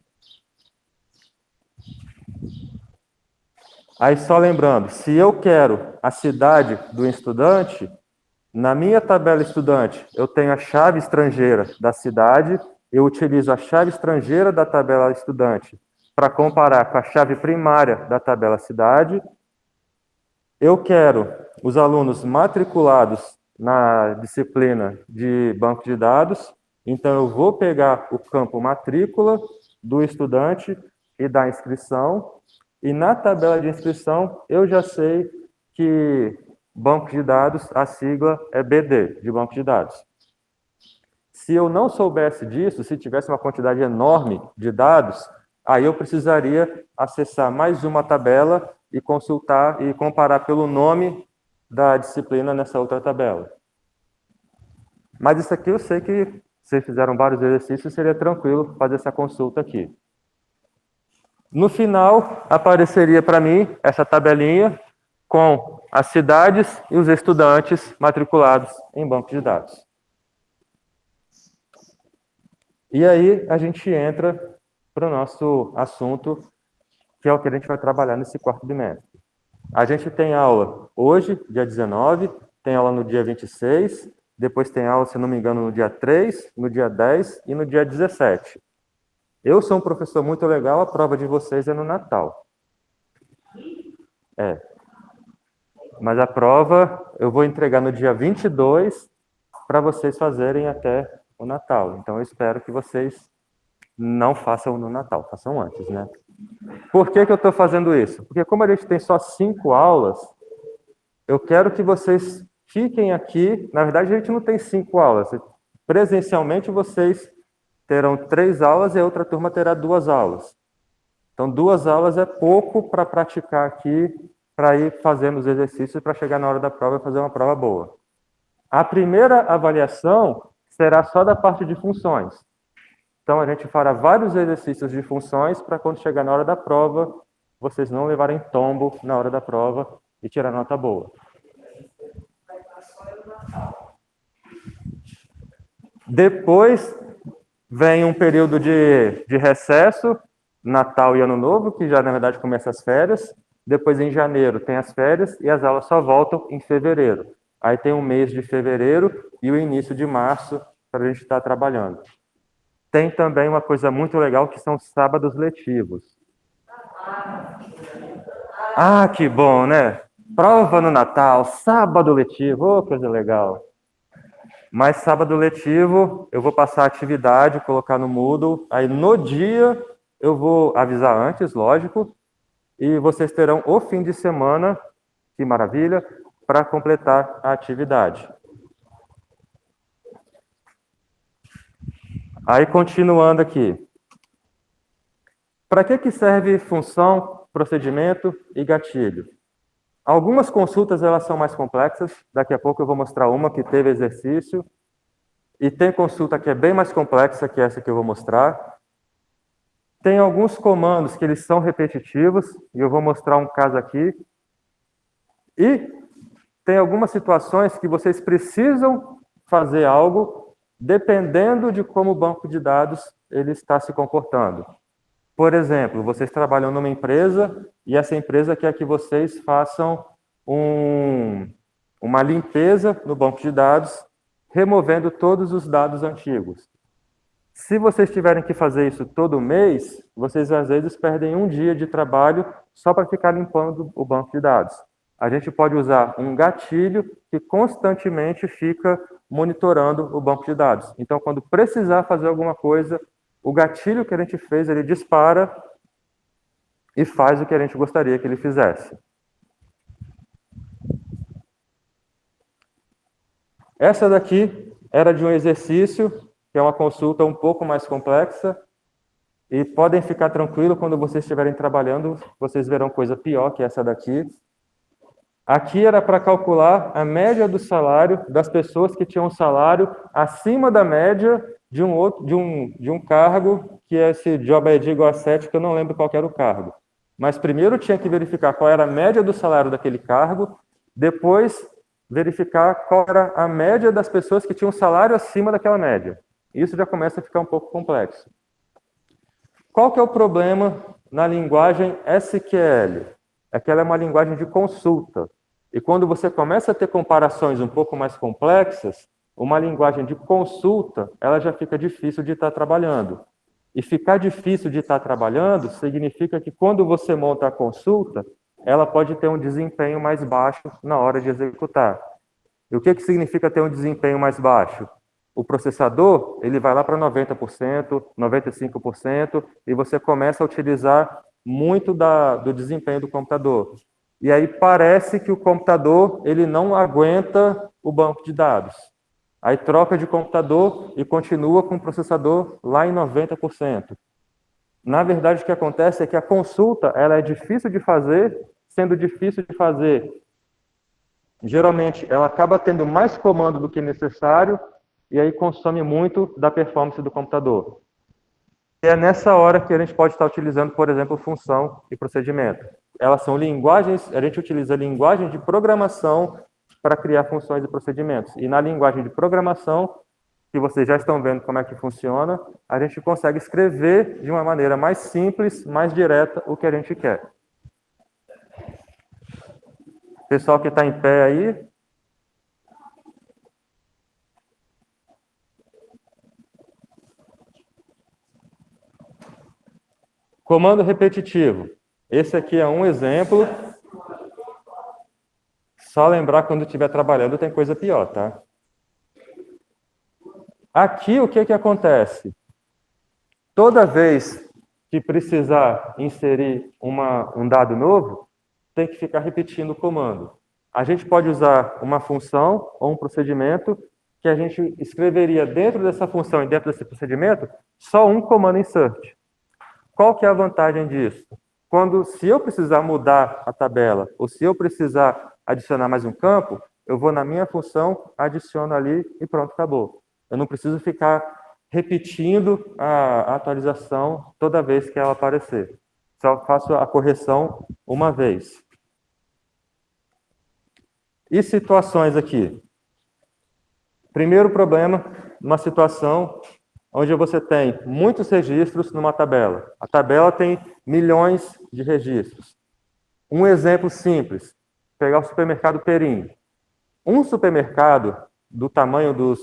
Aí só lembrando, se eu quero a cidade do estudante, na minha tabela estudante, eu tenho a chave estrangeira da cidade, eu utilizo a chave estrangeira da tabela estudante para comparar com a chave primária da tabela cidade. Eu quero os alunos matriculados na disciplina de banco de dados, então eu vou pegar o campo matrícula do estudante e da inscrição, e na tabela de inscrição eu já sei que banco de dados, a sigla é BD, de banco de dados. Se eu não soubesse disso, se tivesse uma quantidade enorme de dados, aí eu precisaria acessar mais uma tabela e consultar e comparar pelo nome da disciplina nessa outra tabela. Mas isso aqui eu sei que vocês fizeram vários exercícios, seria tranquilo fazer essa consulta aqui. No final, apareceria para mim essa tabelinha com as cidades e os estudantes matriculados em banco de dados. E aí a gente entra para o nosso assunto, que é o que a gente vai trabalhar nesse quarto bimestre. A gente tem aula hoje, dia 19, tem aula no dia 26, depois tem aula, se não me engano, no dia 3, no dia 10 e no dia 17. Eu sou um professor muito legal, a prova de vocês é no Natal. Mas a prova eu vou entregar no dia 22 para vocês fazerem até o Natal. Então eu espero que vocês não façam no Natal, façam antes, né? Por que eu estou fazendo isso? Porque como a gente tem só 5 aulas, eu quero que vocês fiquem aqui. Na verdade, a gente não tem 5 aulas. Presencialmente, vocês terão 3 aulas e a outra turma terá 2 aulas. Então, 2 aulas é pouco para praticar aqui, para ir fazendo os exercícios, para chegar na hora da prova e fazer uma prova boa. A primeira avaliação será só da parte de funções. Então, a gente fará vários exercícios de funções para quando chegar na hora da prova, vocês não levarem tombo na hora da prova e tirar nota boa. Depois vem um período de recesso, Natal e Ano Novo, que já na verdade começa as férias. Depois em janeiro tem as férias e as aulas só voltam em fevereiro. Aí tem um mês de fevereiro e o início de março para a gente estar trabalhando. Tem também uma coisa muito legal que são os sábados letivos. Ah, que bom, né? Prova no Natal, sábado letivo, coisa legal. Mas sábado letivo, eu vou passar a atividade, colocar no Moodle, aí no dia eu vou avisar antes, lógico, e vocês terão o fim de semana, que maravilha, para completar a atividade. Aí, continuando aqui. Para que serve função, procedimento e gatilho? Algumas consultas elas são mais complexas. Daqui a pouco eu vou mostrar uma que teve exercício. E tem consulta que é bem mais complexa que essa que eu vou mostrar. Tem alguns comandos que eles são repetitivos, e eu vou mostrar um caso aqui. E tem algumas situações que vocês precisam fazer algo dependendo de como o banco de dados ele está se comportando. Por exemplo, vocês trabalham numa empresa e essa empresa quer que vocês façam uma limpeza no banco de dados, removendo todos os dados antigos. Se vocês tiverem que fazer isso todo mês, vocês às vezes perdem um dia de trabalho só para ficar limpando o banco de dados. A gente pode usar um gatilho que constantemente fica monitorando o banco de dados. Então, quando precisar fazer alguma coisa, o gatilho que a gente fez, ele dispara e faz o que a gente gostaria que ele fizesse. Essa daqui era de um exercício, que é uma consulta um pouco mais complexa, e podem ficar tranquilos, quando vocês estiverem trabalhando, vocês verão coisa pior que essa daqui. Aqui era para calcular a média do salário das pessoas que tinham um salário acima da média de um cargo, que é esse Job ID igual a 7, que eu não lembro qual era o cargo. Mas primeiro tinha que verificar qual era a média do salário daquele cargo, depois verificar qual era a média das pessoas que tinham um salário acima daquela média. Isso já começa a ficar um pouco complexo. Qual que é o problema na linguagem SQL? É que ela é uma linguagem de consulta. E quando você começa a ter comparações um pouco mais complexas, uma linguagem de consulta, ela já fica difícil de estar trabalhando. E ficar difícil de estar trabalhando significa que quando você monta a consulta, ela pode ter um desempenho mais baixo na hora de executar. E o que significa ter um desempenho mais baixo? O processador, ele vai lá para 90%, 95%, e você começa a utilizar muito do desempenho do computador. E aí parece que o computador ele não aguenta o banco de dados. Aí troca de computador e continua com o processador lá em 90%. Na verdade, o que acontece é que a consulta ela é difícil de fazer, sendo difícil de fazer, geralmente ela acaba tendo mais comando do que necessário e aí consome muito da performance do computador. E é nessa hora que a gente pode estar utilizando, por exemplo, função e procedimento. Elas são linguagens, a gente utiliza linguagem de programação para criar funções e procedimentos. E na linguagem de programação, que vocês já estão vendo como é que funciona, a gente consegue escrever de uma maneira mais simples, mais direta, o que a gente quer. Pessoal que está em pé aí. Comando repetitivo. Esse aqui é um exemplo. Só lembrar quando estiver trabalhando tem coisa pior, tá? Aqui o que acontece? Toda vez que precisar inserir um dado novo, tem que ficar repetindo o comando. A gente pode usar uma função ou um procedimento que a gente escreveria dentro dessa função e dentro desse procedimento só um comando insert. Qual que é a vantagem disso? Se eu precisar mudar a tabela ou se eu precisar adicionar mais um campo, eu vou na minha função, adiciono ali e pronto, acabou. Eu não preciso ficar repetindo a atualização toda vez que ela aparecer. Só faço a correção uma vez. E situações aqui? Primeiro problema, uma situação onde você tem muitos registros numa tabela. A tabela tem milhões de registros. Um exemplo simples, pegar o supermercado Perim. Um supermercado do tamanho do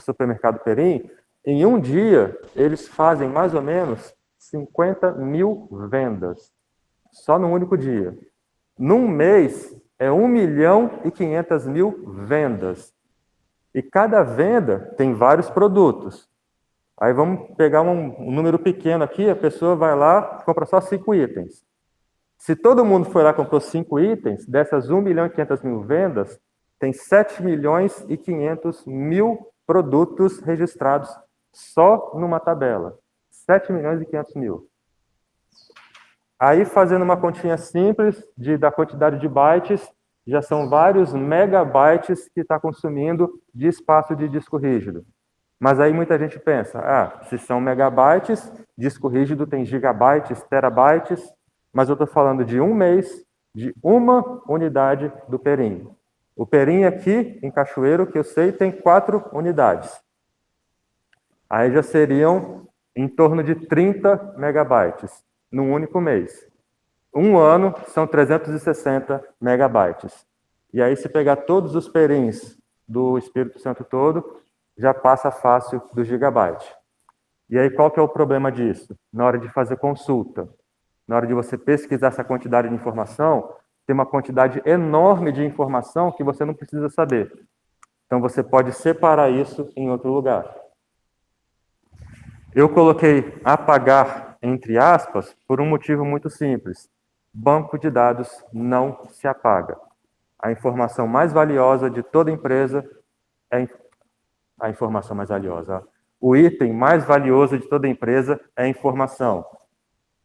supermercado Perim, em um dia, eles fazem mais ou menos 50 mil vendas. Só num único dia. Num mês, é 1.500.000 vendas. E cada venda tem vários produtos. Aí vamos pegar um número pequeno aqui, a pessoa vai lá e compra só 5 itens. Se todo mundo for lá e comprou 5 itens, dessas 1.500.000 vendas, tem 7.500.000 produtos registrados só numa tabela. 7.500.000. Aí, fazendo uma continha simples da quantidade de bytes, já são vários megabytes que está consumindo de espaço de disco rígido. Mas aí muita gente pensa, se são megabytes, disco rígido tem gigabytes, terabytes, mas eu estou falando de um mês, de uma unidade do Perim. O Perim aqui, em Cachoeiro, que eu sei, tem 4 unidades. Aí já seriam em torno de 30 megabytes, num único mês. Um ano são 360 megabytes. E aí, se pegar todos os Perims do Espírito Santo todo, já passa fácil do gigabyte. E aí, qual que é o problema disso? Na hora de fazer consulta, na hora de você pesquisar essa quantidade de informação, tem uma quantidade enorme de informação que você não precisa saber. Então, você pode separar isso em outro lugar. Eu coloquei apagar, entre aspas, por um motivo muito simples. Banco de dados não se apaga. A informação mais valiosa de toda empresa é a informação mais valiosa. O item mais valioso de toda empresa é a informação.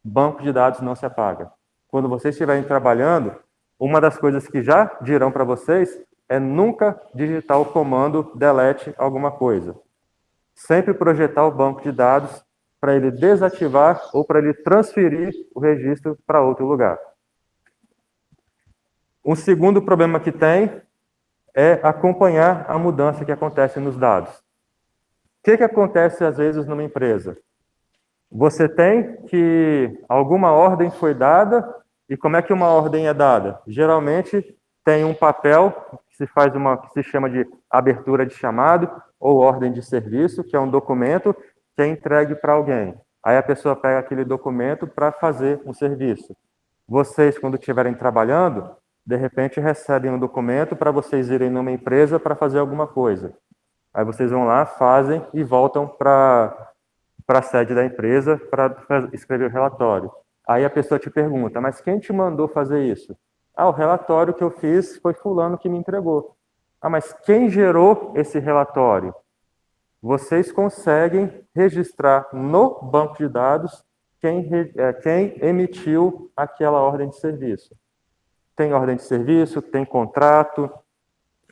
Banco de dados não se apaga. Quando vocês estiverem trabalhando, uma das coisas que já dirão para vocês é nunca digitar o comando delete alguma coisa. Sempre projetar o banco de dados para ele desativar ou para ele transferir o registro para outro lugar. Um segundo problema que tem é acompanhar a mudança que acontece nos dados. O que acontece, às vezes, numa empresa? Você tem que alguma ordem foi dada, e como é que uma ordem é dada? Geralmente tem um papel que que se chama de abertura de chamado ou ordem de serviço, que é um documento que é entregue para alguém. Aí a pessoa pega aquele documento para fazer um serviço. Vocês, quando estiverem trabalhando, de repente recebem um documento para vocês irem numa empresa para fazer alguma coisa. Aí vocês vão lá, fazem e voltam para a sede da empresa para escrever o relatório. Aí a pessoa te pergunta, mas quem te mandou fazer isso? Ah, o relatório que eu fiz foi fulano que me entregou. Ah, mas quem gerou esse relatório? Vocês conseguem registrar no banco de dados quem emitiu aquela ordem de serviço. Tem ordem de serviço, tem contrato,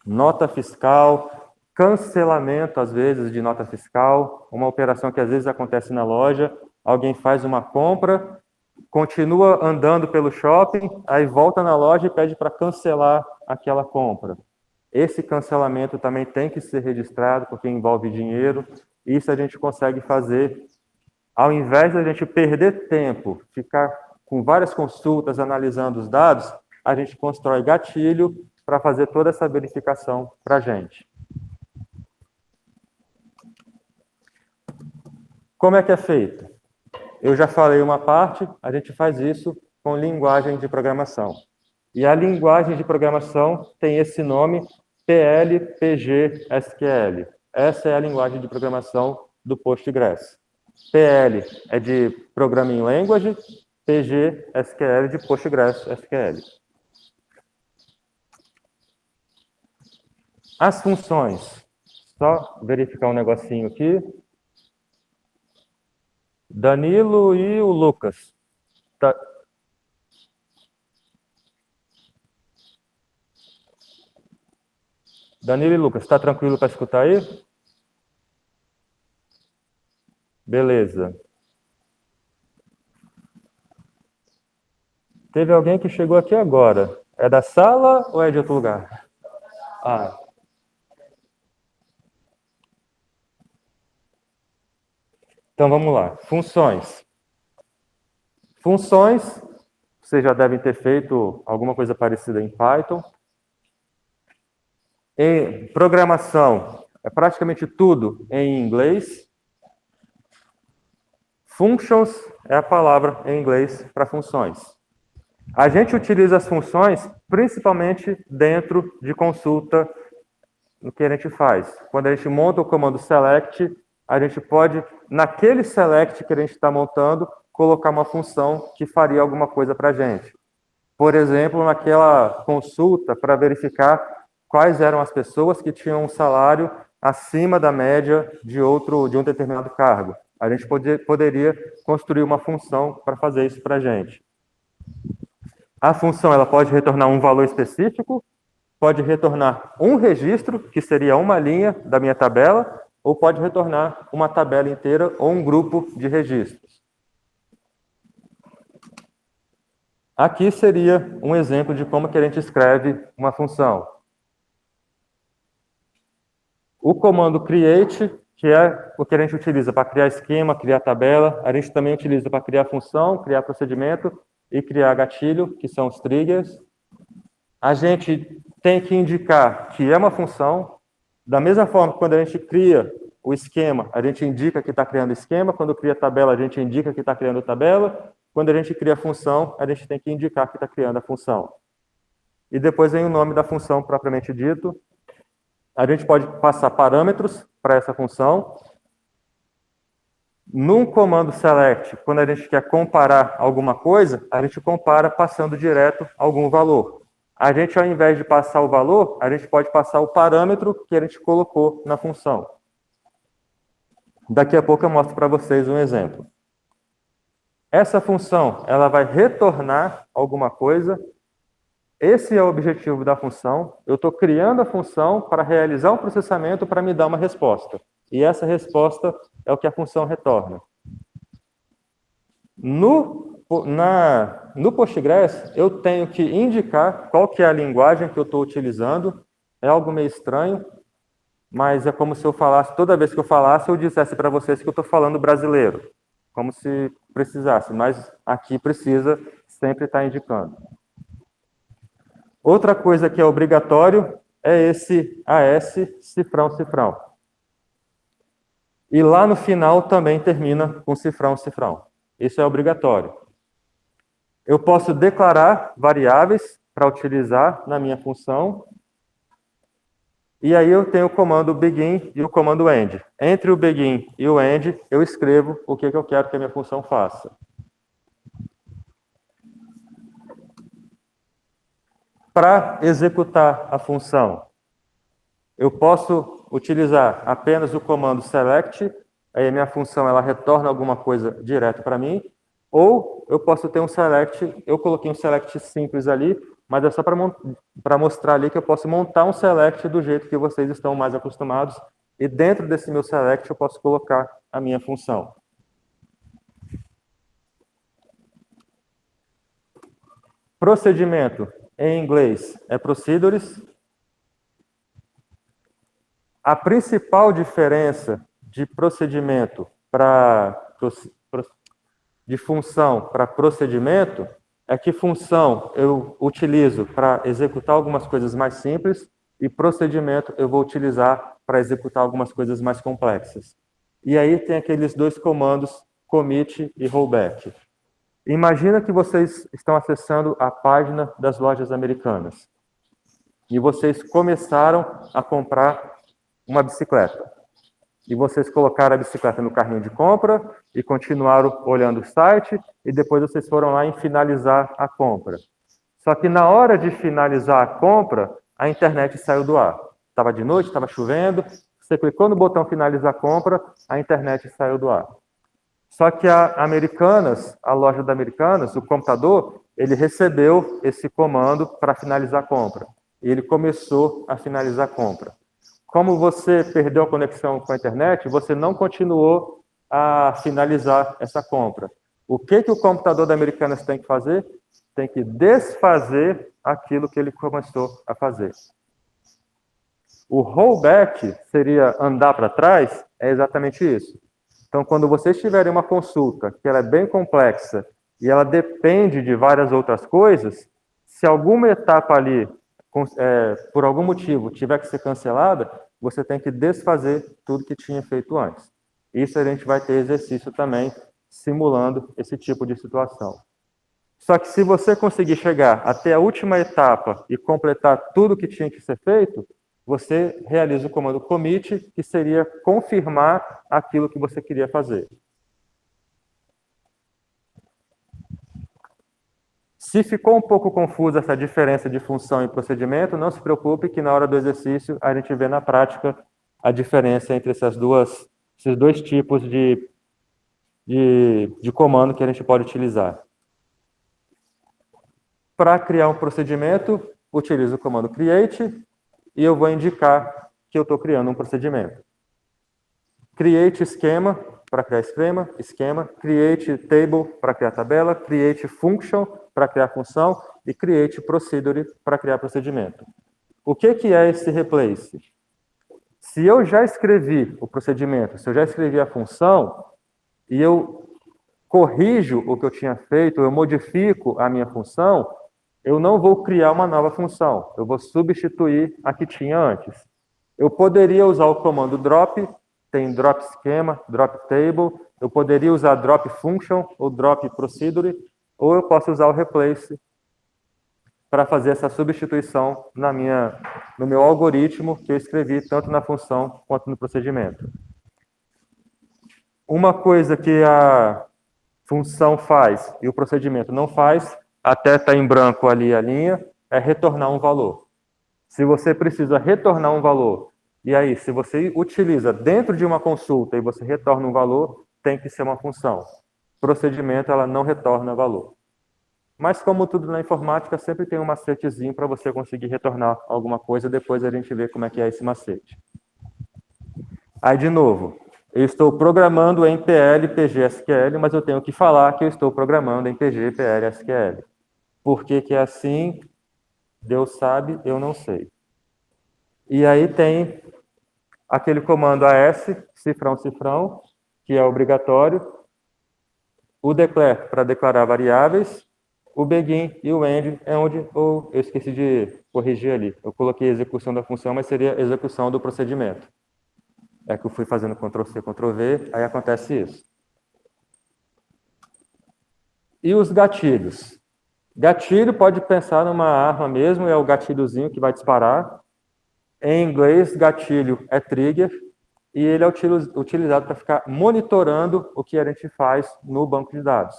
nota fiscal, cancelamento, às vezes, de nota fiscal, uma operação que às vezes acontece na loja, alguém faz uma compra, continua andando pelo shopping, aí volta na loja e pede para cancelar aquela compra. Esse cancelamento também tem que ser registrado, porque envolve dinheiro. Isso a gente consegue fazer, ao invés de a gente perder tempo, ficar com várias consultas, analisando os dados, a gente constrói gatilho para fazer toda essa verificação para a gente. Como é que é feito? Eu já falei uma parte, a gente faz isso com linguagem de programação. E a linguagem de programação tem esse nome, PL, PG, SQL. Essa é a linguagem de programação do Postgres. PL é de Programming Language, PG, SQL de Postgres, SQL. As funções. Só verificar um negocinho aqui. Danilo e o Lucas. Tá. Danilo e Lucas, está tranquilo para escutar aí? Beleza. Teve alguém que chegou aqui agora. É da sala ou é de outro lugar? Ah. Então vamos lá. Funções. Funções, vocês já devem ter feito alguma coisa parecida em Python. Em programação, é praticamente tudo em inglês. Functions é a palavra em inglês para funções. A gente utiliza as funções principalmente dentro de consulta no que a gente faz. Quando a gente monta o comando select, a gente pode, naquele select que a gente está montando, colocar uma função que faria alguma coisa para a gente. Por exemplo, naquela consulta para verificar quais eram as pessoas que tinham um salário acima da média de um determinado cargo. A gente poderia construir uma função para fazer isso para a gente. A função ela pode retornar um valor específico, pode retornar um registro, que seria uma linha da minha tabela, ou pode retornar uma tabela inteira ou um grupo de registros. Aqui seria um exemplo de como que a gente escreve uma função. O comando create, que é o que a gente utiliza para criar esquema, criar tabela, a gente também utiliza para criar função, criar procedimento e criar gatilho, que são os triggers. A gente tem que indicar que é uma função. Da mesma forma que quando a gente cria o esquema, a gente indica que está criando esquema. Quando cria tabela, a gente indica que está criando tabela. Quando a gente cria função, a gente tem que indicar que está criando a função. E depois vem o nome da função propriamente dito. A gente pode passar parâmetros para essa função. Num comando select, quando a gente quer comparar alguma coisa, a gente compara passando direto algum valor. A gente, ao invés de passar o valor, a gente pode passar o parâmetro que a gente colocou na função. Daqui a pouco eu mostro para vocês um exemplo. Essa função, ela vai retornar alguma coisa. Esse é o objetivo da função. Eu estou criando a função para realizar um processamento para me dar uma resposta. E essa resposta é o que a função retorna. No Postgres, eu tenho que indicar qual que é a linguagem que eu estou utilizando. É algo meio estranho, mas é como se eu falasse, toda vez que eu falasse, eu dissesse para vocês que eu estou falando brasileiro. como se precisasse, mas aqui precisa sempre estar indicando. Outra coisa que é obrigatório é esse AS cifrão, cifrão. E lá no final também termina com cifrão, cifrão. Isso é obrigatório. Eu posso declarar variáveis para utilizar na minha função. E aí eu tenho o comando begin e o comando end. Entre o begin e o end, eu escrevo o que eu quero que a minha função faça. Para executar a função, eu posso utilizar apenas o comando select, aí a minha função ela retorna alguma coisa direto para mim, ou eu posso ter um select, eu coloquei um select simples ali, mas é só para mostrar ali que eu posso montar um select do jeito que vocês estão mais acostumados, e dentro desse meu select eu posso colocar a minha função. Procedimento, em inglês, é procedures. A principal diferença de procedimento de função para procedimento é que função eu utilizo para executar algumas coisas mais simples e procedimento eu vou utilizar para executar algumas coisas mais complexas. E aí tem aqueles dois comandos commit e rollback. Imagina que vocês estão acessando a página das lojas americanas e vocês começaram a comprar uma bicicleta. E vocês colocaram a bicicleta no carrinho de compra e continuaram olhando o site e depois vocês foram lá em finalizar a compra. Só que na hora de finalizar a compra, a internet saiu do ar. Estava de noite, estava chovendo, você clicou no botão finalizar a compra, a internet saiu do ar. Só que a loja da Americanas, o computador, ele recebeu esse comando para finalizar a compra. E ele começou a finalizar a compra. Como você perdeu a conexão com a internet, você não continuou a finalizar essa compra. O que o computador da Americanas tem que fazer? Tem que desfazer aquilo que ele começou a fazer. O rollback seria andar para trás, é exatamente isso. Então, quando vocês tiverem uma consulta que ela é bem complexa e ela depende de várias outras coisas, se alguma etapa ali, por algum motivo, tiver que ser cancelada, você tem que desfazer tudo que tinha feito antes. Isso a gente vai ter exercício também, simulando esse tipo de situação. Só que se você conseguir chegar até a última etapa e completar tudo que tinha que ser feito, você realiza o comando commit, que seria confirmar aquilo que você queria fazer. Se ficou um pouco confusa essa diferença de função e procedimento, não se preocupe que na hora do exercício a gente vê na prática a diferença entre esses dois tipos de comando que a gente pode utilizar. Para criar um procedimento, utilizo o comando create e eu vou indicar que eu estou criando um procedimento. Create esquema para criar esquema, create table para criar tabela, create function para criar função e create procedure para criar procedimento. O que é esse replace? Se eu já escrevi o procedimento, se eu já escrevi a função e eu corrijo o que eu tinha feito, eu modifico a minha função, eu não vou criar uma nova função, eu vou substituir a que tinha antes. Eu poderia usar o comando drop, tem drop schema, drop table, eu poderia usar drop function ou drop procedure, ou eu posso usar o replace para fazer essa substituição no meu algoritmo que eu escrevi tanto na função quanto no procedimento. Uma coisa que a função faz e o procedimento não faz, até está em branco ali a linha, é retornar um valor. Se você precisa retornar um valor, e aí, se você utiliza dentro de uma consulta e você retorna um valor, tem que ser uma função. Procedimento, ela não retorna valor. Mas, como tudo na informática, sempre tem um macetezinho para você conseguir retornar alguma coisa, depois a gente vê como é que é esse macete. Aí, de novo, eu estou programando em PL, PG, SQL, mas eu tenho que falar que eu estou programando em PG, PL, SQL. Por que é assim? Deus sabe, eu não sei. E aí tem aquele comando AS, cifrão, cifrão, que é obrigatório. o declare para declarar variáveis, o begin e o end é onde eu esqueci de corrigir ali. Eu coloquei execução da função, mas seria execução do procedimento. É que eu fui fazendo Ctrl+C, Ctrl+V, aí acontece isso. E os gatilhos? Gatilho pode pensar numa arma mesmo, é o gatilhozinho que vai disparar. Em inglês, gatilho é trigger, e ele é utilizado para ficar monitorando o que a gente faz no banco de dados.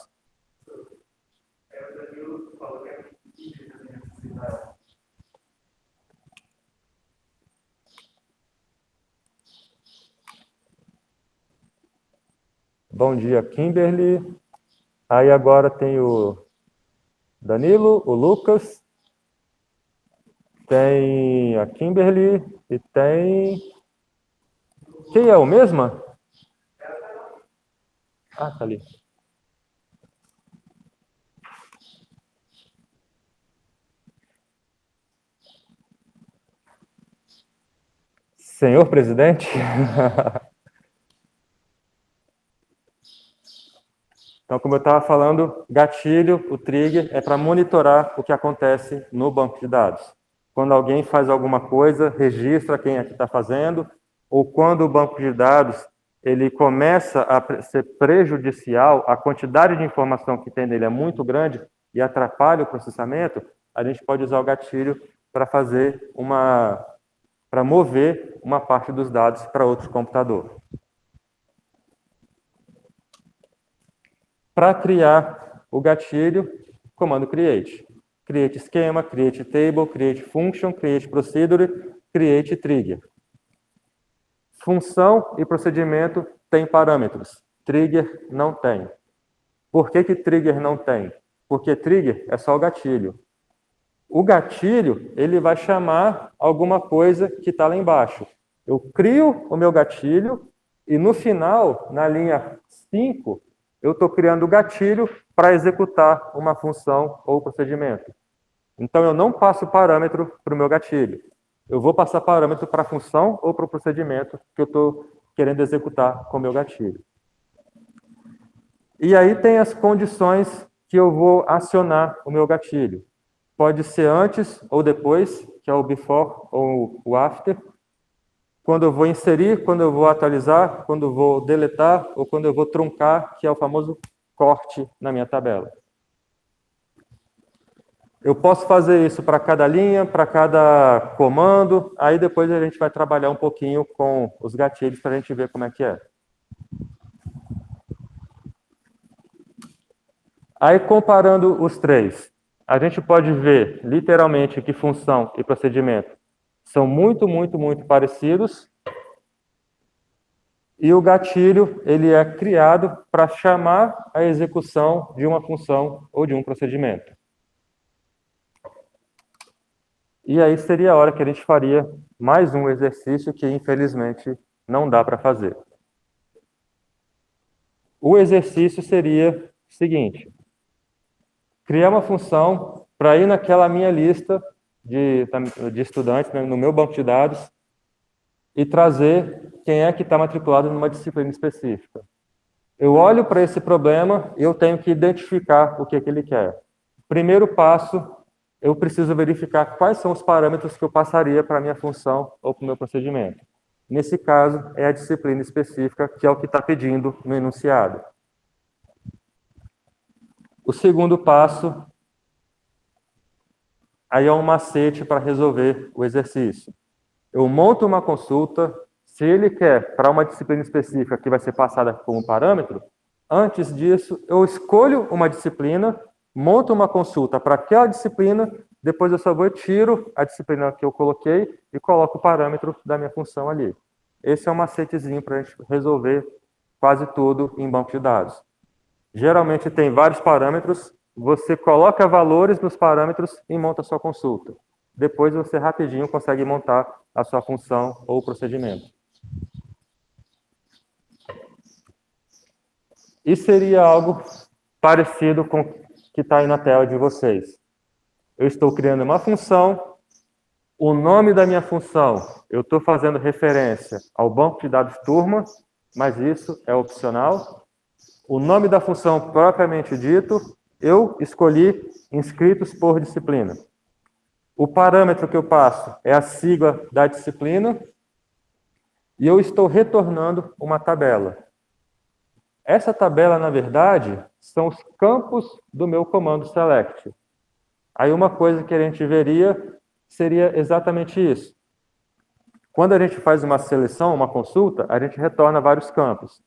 Bom dia, Kimberly. Aí agora tem o Danilo, o Lucas, tem a Kimberly e tem... Quem é o mesmo? Ah, tá ali. Senhor presidente? Então, como eu estava falando, gatilho, o trigger, é para monitorar o que acontece no banco de dados. Quando alguém faz alguma coisa, registra quem é que está fazendo, ou quando o banco de dados ele começa a ser prejudicial, a quantidade de informação que tem nele é muito grande e atrapalha o processamento, a gente pode usar o gatilho para para mover uma parte dos dados para outro computador. Para criar o gatilho, comando create. Create esquema, create table, create function, create procedure, create trigger. Função e procedimento têm parâmetros. Trigger não tem. Por que trigger não tem? Porque trigger é só o gatilho. O gatilho, ele vai chamar alguma coisa que está lá embaixo. Eu crio o meu gatilho e no final, na linha 5, eu estou criando o gatilho para executar uma função ou procedimento. Então, eu não passo parâmetro para o meu gatilho. Eu vou passar parâmetro para a função ou para o procedimento que eu estou querendo executar com o meu gatilho. E aí tem as condições que eu vou acionar o meu gatilho. Pode ser antes ou depois, que é o before ou o after. Quando eu vou inserir, quando eu vou atualizar, quando eu vou deletar ou quando eu vou truncar, que é o famoso corte na minha tabela. Eu posso fazer isso para cada linha, para cada comando, aí depois a gente vai trabalhar um pouquinho com os gatilhos para a gente ver como é que é. Aí, comparando os três, a gente pode ver literalmente que função e procedimento são muito, muito, muito parecidos. E o gatilho, ele é criado para chamar a execução de uma função ou de um procedimento. E aí seria a hora que a gente faria mais um exercício que, infelizmente, não dá para fazer. O exercício seria o seguinte: criar uma função para ir naquela minha lista de estudantes, no meu banco de dados, e trazer quem é que está matriculado numa disciplina específica. Eu olho para esse problema e eu tenho que identificar o que ele quer. Primeiro passo, eu preciso verificar quais são os parâmetros que eu passaria para a minha função ou para o meu procedimento. Nesse caso, é a disciplina específica, que é o que está pedindo no enunciado. O segundo passo, aí é um macete para resolver o exercício. Eu monto uma consulta, se ele quer para uma disciplina específica que vai ser passada como parâmetro, antes disso, eu escolho uma disciplina, monto uma consulta para aquela disciplina, depois eu só vou e tiro a disciplina que eu coloquei e coloco o parâmetro da minha função ali. Esse é um macetezinho para a gente resolver quase tudo em banco de dados. Geralmente tem vários parâmetros, você coloca valores nos parâmetros e monta a sua consulta. Depois você rapidinho consegue montar a sua função ou procedimento. E seria algo parecido com o que está aí na tela de vocês. Eu estou criando uma função, o nome da minha função, eu estou fazendo referência ao banco de dados turma, mas isso é opcional. O nome da função propriamente dito, eu escolhi inscritos por disciplina. O parâmetro que eu passo é a sigla da disciplina e eu estou retornando uma tabela. Essa tabela, na verdade, são os campos do meu comando select. Aí uma coisa que a gente veria seria exatamente isso. Quando a gente faz uma seleção, uma consulta, a gente retorna vários campos.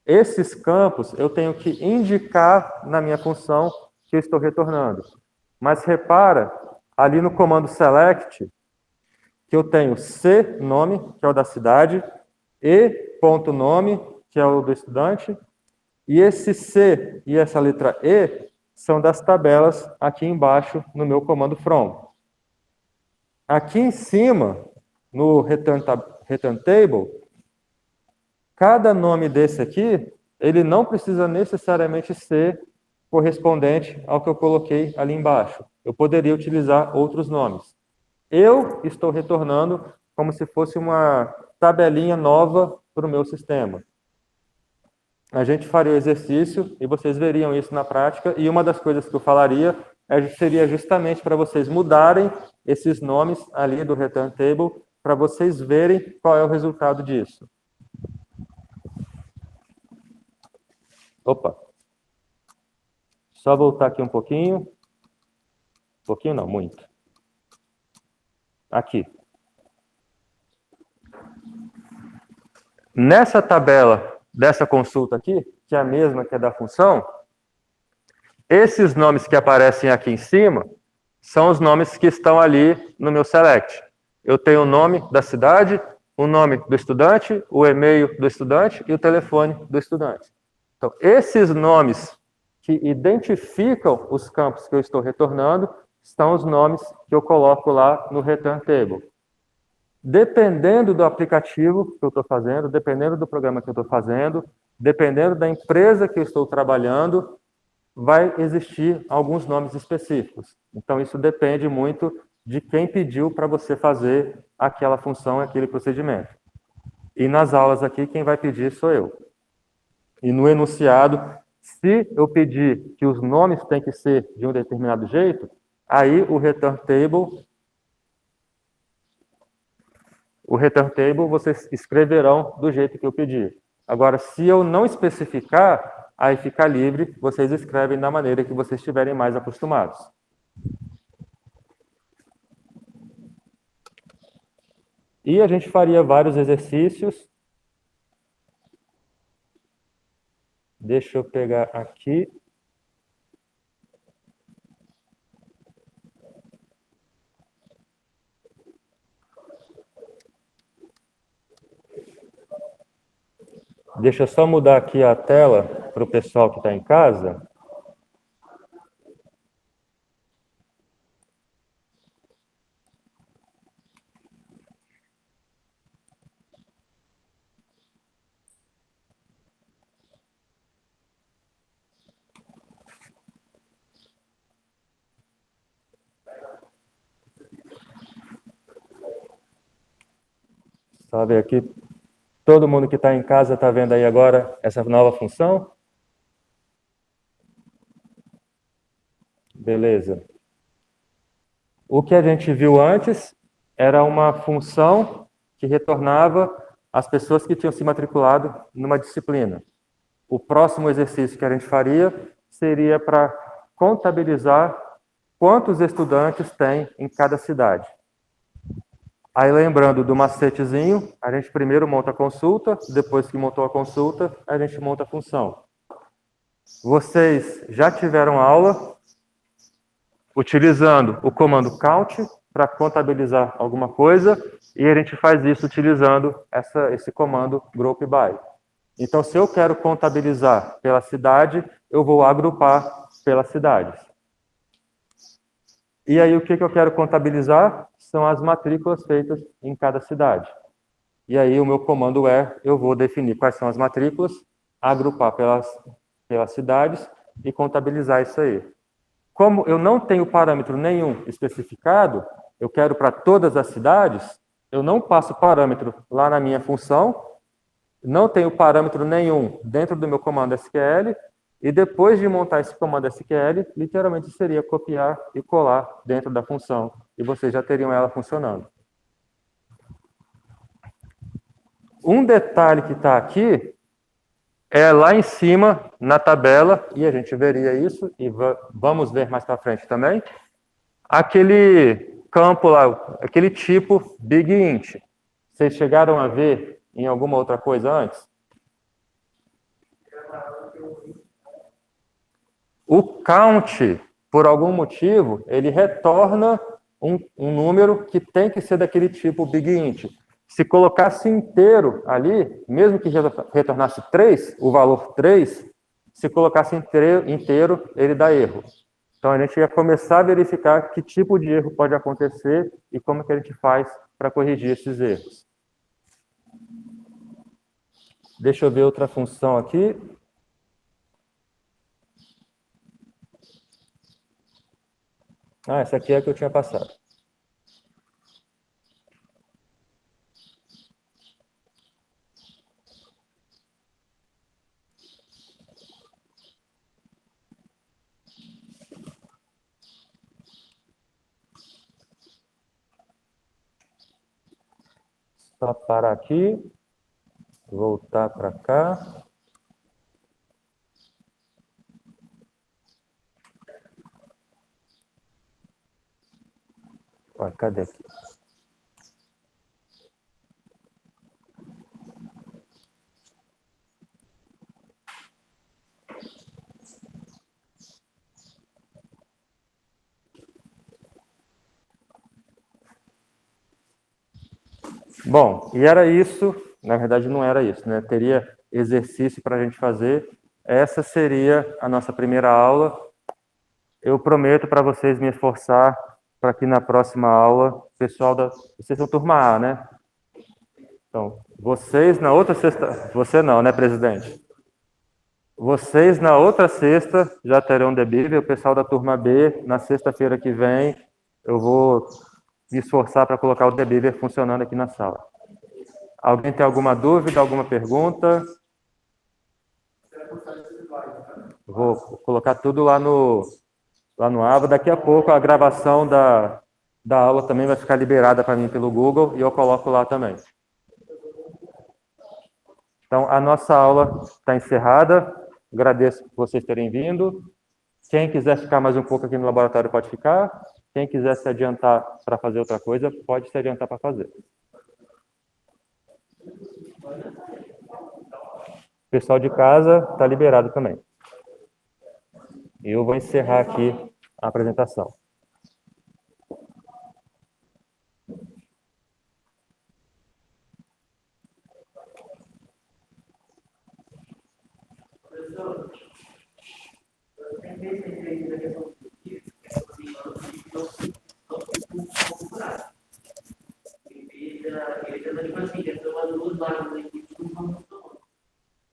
Esses campos eu tenho que indicar na minha função que eu estou retornando. Mas repara, ali no comando select, que eu tenho C, nome, que é o da cidade, E, ponto nome, que é o do estudante, e esse C e essa letra E são das tabelas aqui embaixo no meu comando from. Aqui em cima, no return table, cada nome desse aqui, ele não precisa necessariamente ser correspondente ao que eu coloquei ali embaixo. Eu poderia utilizar outros nomes. Eu estou retornando como se fosse uma tabelinha nova para o meu sistema. A gente faria o exercício e vocês veriam isso na prática, e uma das coisas que eu falaria seria justamente para vocês mudarem esses nomes ali do return table, para vocês verem qual é o resultado disso. Opa! Só voltar aqui um pouquinho. Um pouquinho não, muito. Aqui. Nessa tabela dessa consulta aqui, que é a mesma que é da função, esses nomes que aparecem aqui em cima são os nomes que estão ali no meu select. Eu tenho o nome da cidade, o nome do estudante, o e-mail do estudante e o telefone do estudante. Então, esses nomes que identificam os campos que eu estou retornando são os nomes que eu coloco lá no return table. Dependendo do aplicativo que eu estou fazendo, dependendo do programa que eu estou fazendo, dependendo da empresa que eu estou trabalhando, vai existir alguns nomes específicos. Então, isso depende muito de quem pediu para você fazer aquela função, aquele procedimento. E nas aulas aqui, quem vai pedir sou eu. E no enunciado, se eu pedir que os nomes têm que ser de um determinado jeito, aí o return table vocês escreverão do jeito que eu pedir. Agora, se eu não especificar, aí fica livre, vocês escrevem da maneira que vocês estiverem mais acostumados. E a gente faria vários exercícios. Deixa eu pegar aqui. Deixa eu só mudar aqui a tela para o pessoal que está em casa. Só ver aqui. Todo mundo que está em casa está vendo aí agora essa nova função? Beleza. O que a gente viu antes era uma função que retornava as pessoas que tinham se matriculado numa disciplina. O próximo exercício que a gente faria seria para contabilizar quantos estudantes tem em cada cidade. Aí, lembrando do macetezinho, a gente primeiro monta a consulta, depois que montou a consulta, a gente monta a função. Vocês já tiveram aula utilizando o comando count para contabilizar alguma coisa, e a gente faz isso utilizando esse comando group by. Então, se eu quero contabilizar pela cidade, eu vou agrupar pelas cidades. E aí, o que eu quero contabilizar? São as matrículas feitas em cada cidade. E aí, o meu comando where, eu vou definir quais são as matrículas, agrupar pelas cidades e contabilizar isso aí. Como eu não tenho parâmetro nenhum especificado, eu quero para todas as cidades, eu não passo parâmetro lá na minha função, não tenho parâmetro nenhum dentro do meu comando SQL, E depois de montar esse comando SQL, literalmente seria copiar e colar dentro da função. E vocês já teriam ela funcionando. Um detalhe que está aqui é lá em cima, na tabela, e a gente veria isso, e vamos ver mais para frente também, aquele campo lá, aquele tipo BigInt. Vocês chegaram a ver em alguma outra coisa antes? O count, por algum motivo, ele retorna um número que tem que ser daquele tipo BigInt. Se colocasse inteiro ali, mesmo que retornasse 3, o valor 3, se colocasse inteiro, ele dá erro. Então, a gente ia começar a verificar que tipo de erro pode acontecer e como que a gente faz para corrigir esses erros. Deixa eu ver outra função aqui. Ah, essa aqui é a que eu tinha passado. Só parar aqui, voltar para cá. Ué, cadê aqui? Bom, e era isso, na verdade não era isso, né? Teria exercício para a gente fazer. Essa seria a nossa primeira aula. Eu prometo para vocês me esforçar para que na próxima aula, pessoal vocês são turma A, né? Então, vocês na outra sexta... Você não, né, presidente? Vocês na outra sexta já terão DBIV, o pessoal da turma B, na sexta-feira que vem, eu vou me esforçar para colocar o DBIV funcionando aqui na sala. Alguém tem alguma dúvida, alguma pergunta? Vou colocar tudo lá no Ava. Daqui a pouco a gravação da aula também vai ficar liberada para mim pelo Google e eu coloco lá também. Então, a nossa aula está encerrada. Agradeço por vocês terem vindo. Quem quiser ficar mais um pouco aqui no laboratório pode ficar. Quem quiser se adiantar para fazer outra coisa, pode se adiantar para fazer. O pessoal de casa está liberado também. Eu vou encerrar aqui a apresentação.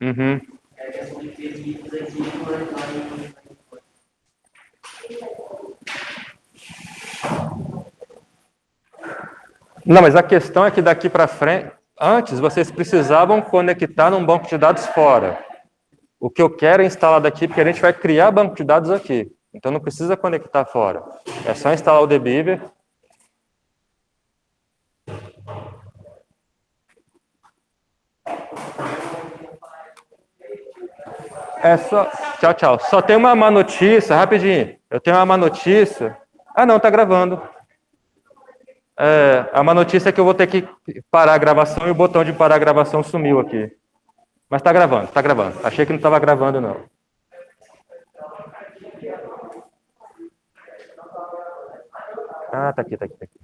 Uhum. Não, mas a questão é que daqui para frente, antes vocês precisavam conectar num banco de dados fora. O que eu quero é instalar daqui, porque a gente vai criar banco de dados aqui. Então não precisa conectar fora. É só instalar o dbeaver. É só... Tchau, tchau. Só tem uma má notícia, rapidinho. Eu tenho uma má notícia. Ah, não, tá gravando. A má notícia é que eu vou ter que parar a gravação e o botão de parar a gravação sumiu aqui. Mas tá gravando, tá gravando. Achei que não estava gravando, não. Ah, tá aqui, tá aqui, tá aqui.